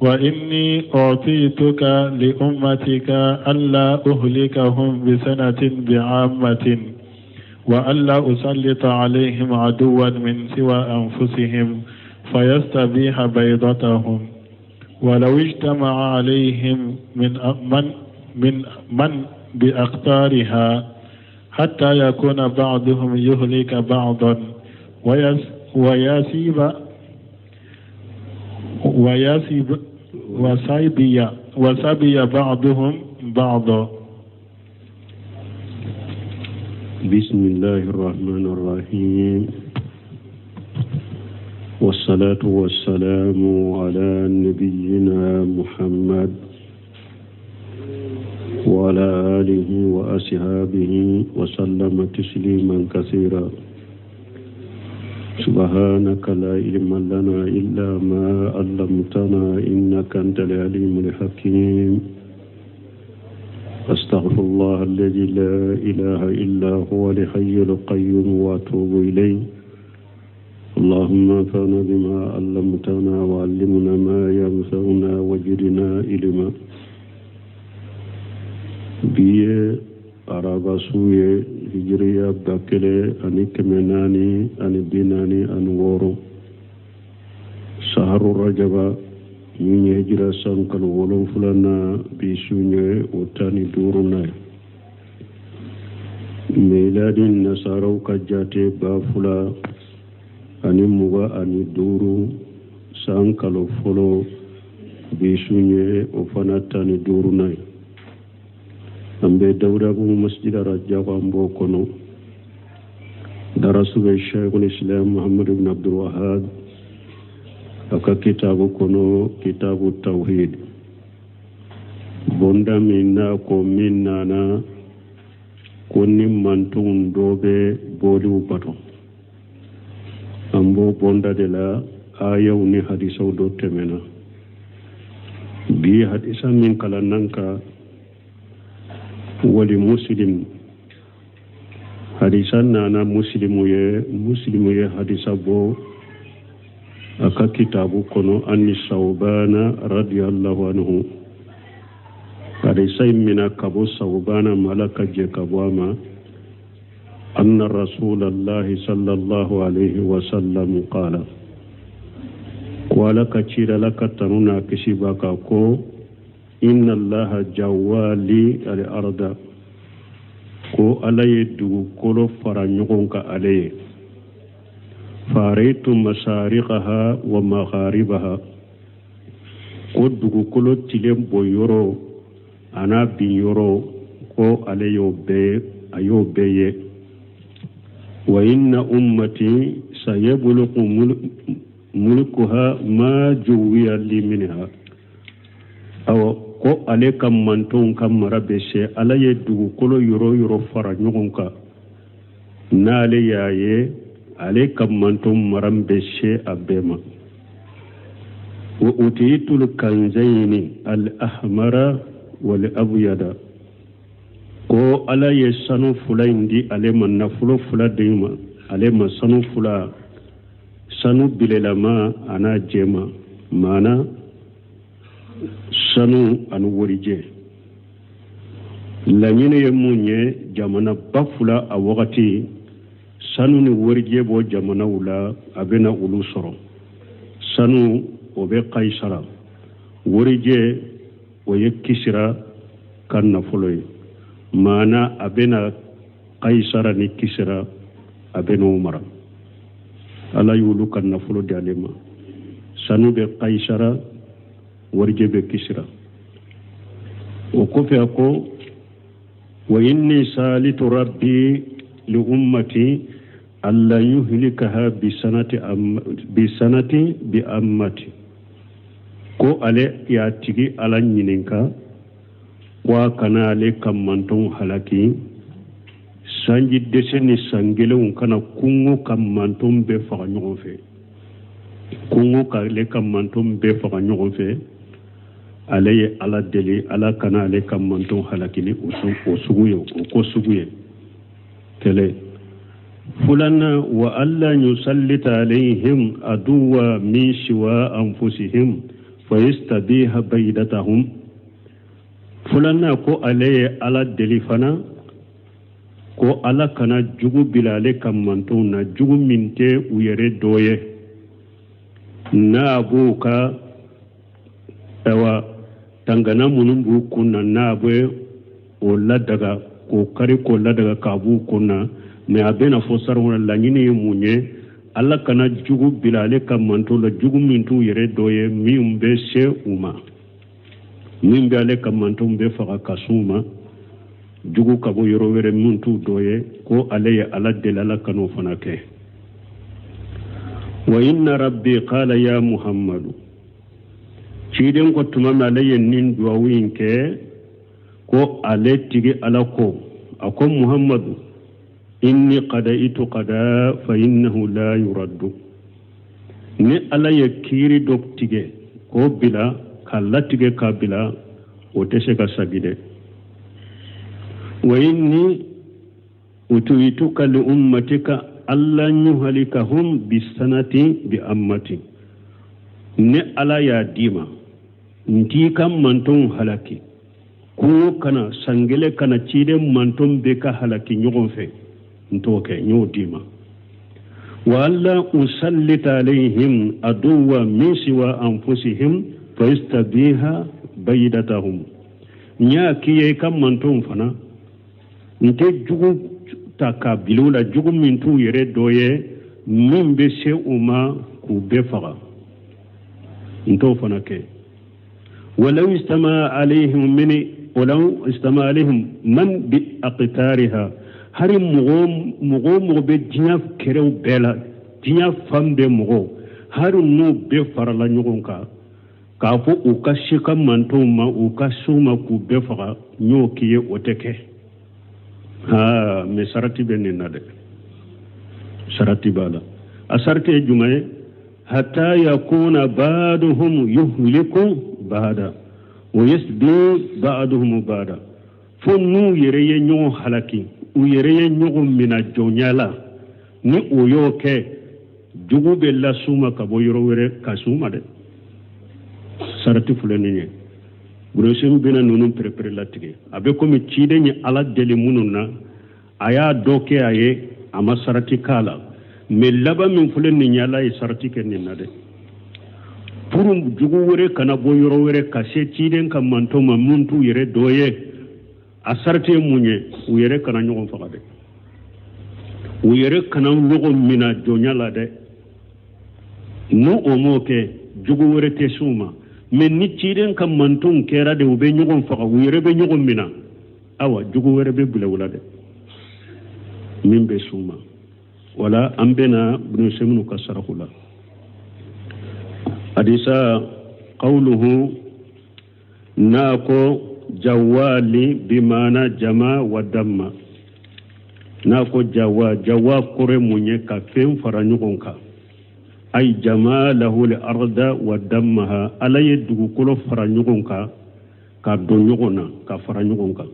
وإني أعطيتك لأمتك ألا أهلكهم بسنة بعامة وألا أسلط عليهم عدوا من سوى أنفسهم فيستبيح بيضتهم. ولو اجتمع عليهم من بأقطارها حتى يكون بعضهم يهلك بعضا وسبي بعضهم بعضا. بسم الله الرحمن الرحيم، والصلاة والسلام على نبينا محمد وعلى آله وأصحابه وسلم تسليما كثيرا. سبحانك لا علم لنا إلا ما علمتنا إنك أنت العليم الحكيم. أستغفر الله الذي لا إله إلا هو الحي القيوم وأتوب إليه. اللهم انفعنا بما علمتنا وعلمنا ما ينفعنا وزدنا علما. biye araba suye hijriya bakele ani kemenani ani binani ani woro saharu rajaba ñuñe hijra sankal wolon fulana bi suñe otani duruna miladin nasaraw kajate ba fula ani muga ani duru sankal folo bi suñe o fanatani duruna ambe dawda bu masjid rajab ambo kono darasu be shaykhul islam muhammad ibn abdul wahhab aka kitabu kono kitabu tawhid bonda minna ko minnana konni mantun dobe bolu bato ambo bonda de la ayaw ni hadisaw do temena bi hadisa min kala nanka wali muslim hadisan nana muslimu ye hadisa bo aka kitabu kono anni sawbana radiyallahu anhu hadisa mina kabo sawbana malaka je kabwama anna rasulallahi sallallahu alayhi wa sallam qala wala kachira laka tanuna kishibaka ko inna allaha jawali al-arda ko alaye dugu kolo fara ɲɔgɔn ka alaye faraitu masariqaha wa magharibaha ko dugu kolo tilen bɔ yɔrɔ ana bin yɔrɔ ko ale y'o bɛɛ ye wa inna ummati sayabluqu mulkuha ma juwiya li minha aw ko ale ka mantonw ka mara bɛ se ala ye dugukolo yɔrɔ yɔrɔ fara ɲɔgɔn kan n'ale y'a ye ale ka mantonw mara bɛ se a bɛɛ ma wa utiitul kanzayni al-ahmara wal abyada ko ala ye sanu fula in di ale ma nafolo fula di ma ale ma sanu fula sanu bilelama ana jɛma maana sanu ani worije laɲini ye mun ye jamana ba fula a wagati sanu ni worije bɔ jamanaw la a bɛna olu sɔrɔ sanu o bɛ kaisara worije o ye kisira ka nafolo ye maana a bɛna kaisara ni kisira a bɛna o mara ala y'olu ka nafolo di ale ma sanu bɛ kaisara warije be kisira o kofɛ ko وإني سالت ربي لأمتي ألا يهلكها بسنة بأمتي ko ale ya tigi ala ɲininka wa kana ale kammanton halaki sanji dese ni sangelenw kana kungo kammanton bɛɛ faga ɲɔgɔn fɛ kungo k'ale kammanton bɛɛ faga ɲɔgɔn fɛ ale ye ala deli ala kana ale kammanton halakini o sugu ye o ko sugu ye kɛlɛ fulana wa alla yusallita alayhim aduwa min siwa anfusihim fayastabiha baydatahum fulana ko ale ye ala deli fana ko ala kana jugu bila ale kammanton na jugu min tɛ u yɛrɛ dɔ ye n'a b'o ka tangana minnu b'u kun na n'a bɛ o ladaga k'o kari k'o ladaga k'a b'u kun na mɛ a bɛna fɔ sarawara laɲini ye mun ye ala kana jugu bila ale kammanton la jugu min t'u yɛrɛ dɔ ye min bɛ se u ma min bɛ ale kammanton bɛ faga ka s'u ma jugu ka bɔ yɔrɔ wɛrɛ min t'u dɔ ye ko ale ye ala deli ala kan'o fana kɛ wa inna rabbi qala ya muhammadu ciden ko tuma min ale ye nin duwawu in kɛ ko ale tigi ala ko a ko muhammadu inni qadaitu qada fa innahu la yuraddu ni ala ye kiiri dɔ tigɛ k'o bila ka latigɛ k'a bila o tɛ se ka sagi dɛ wa inni utuyituka li ummatika alla yuhlikahum bisanati bi ammati ne ala ya dima nti kam manton halaki ko kana sangele kana cide manton be ka halaki nyogon fe ntoke nyo dima wa alla usallita alayhim aduwa min siwa anfusihim fayastabiha baydatahum nya kiye kam manton fana nte jugu ta ka bilula jugu min tu yere doye min be se uma ku be faga nto fana ke ولو استمع عليهم من بأقطارها hari mɔgɔ bɛ diɲɛ kɛrɛw bɛɛ la diɲɛ fan bɛɛ mɔgɔ hari n'u bɛɛ farala ɲɔgɔn kan k'a fɔ u ka se ka mantonw ma u ka sow ma k'u bɛɛ faga n y'o k'i ye o tɛ kɛ mɛ sarati bɛ nin na dɛ sarati b'a la a sarati ye jumɛn ye hatta yakuna ba'duhum yuhliku ba'da wa yasbi ba'duhum ba'da fo n'u yɛrɛ ye ɲɔgɔn halaki u yɛrɛ ye ɲɔgɔn mina jɔnya la ni o y'o kɛ jugu bɛ las'u ma ka bɔ yɔrɔ wɛrɛ ka s'u ma dɛ sarati filɛ nin ye burosin bɛna ninnu perepere latigɛ a bɛ komi ciden ye ala deli minnu na a y'a dɔ kɛ a ye a ma sarati k'a la mɛ laban min filɛ nin ye ala ye sarati kɛ nin na dɛ pour jugu wɛrɛ kana bɔ yɔrɔ wɛrɛ ka se ciden ka manton ma mun t'u yɛrɛ dɔ ye a sarati ye mun ye u yɛrɛ kana ɲɔgɔn faga dɛ u yɛrɛ kana ɲɔgɔn mina jɔnya la dɛ n'u o m'o kɛ jugu wɛrɛ tɛ s'u ma mɛ ni ciden ka mantonw kɛra de u bɛ ɲɔgɔn faga u yɛrɛ bɛ ɲɔgɔn mina awa jugu wɛrɛ bɛ bila u la dɛ min bɛ s'u ma wala an bɛna bunuseminu ka saraku la hadisa qawluhu n'a ko jawali bimana jama wa damma n'a ko jawa kore mun ye ka fɛn fara ɲɔgɔn kan ay jama lahu al-arda wa dammaha ala ye dugukolo fara ɲɔgɔn kan ka don ɲɔgɔn na ka fara ɲɔgɔn kan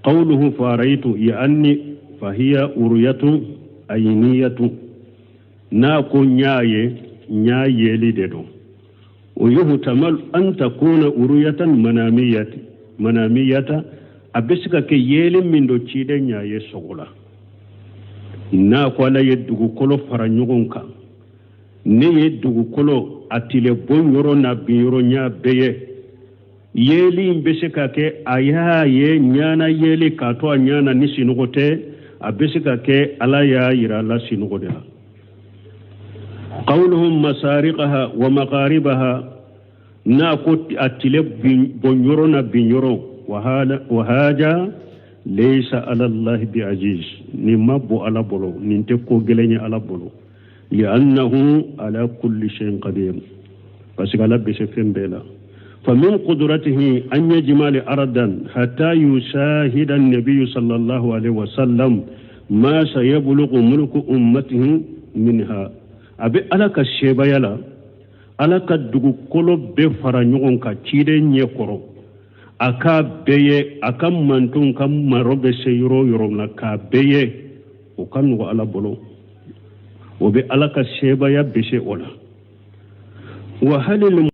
qawluhu faraitu yani fahiya uruyatu ayniyatu n'a ko ɲa yeli de don o yuhtamal an takuna uruyatan manamiyata a bɛ se ka kɛ yeli min do ciden ɲa ye sogola n'a ko ala ye dugukolo fara ɲɔgɔn kan ne ye dugukolo a tile bon yɔrɔ n'a bin yɔrɔ ɲa bɛɛ ye yeli in bɛ se ka kɛ a y'a ye ɲana yeli k'a to a ɲana ni sinɔgɔ tɛ a bɛ se ka kɛ ala y'a yira a la sinɔgɔ de la qawluhum masariqaha wa maqaribaha n'a ko a tile bon yɔrɔ n'a bin yɔrɔ wa haja ليس على الله بعزيز نما بو على بولو ننتكو جلني على بولو لأنه على كل شيء قدير بس قال بشفين بلا فمن قدرته أن يجمع أرضا حتى يشاهد النبي صلى الله عليه وسلم ما سيبلغ ملك أمته منها أبي ألك الشيبة يلا ألك الدقو كله بفرانيون كتيرين يكرو aka beye akan mantun kan marobe seyro yoromna ka beye o kan wa ala bolo o be alaka sheba ya bishe ola wa halil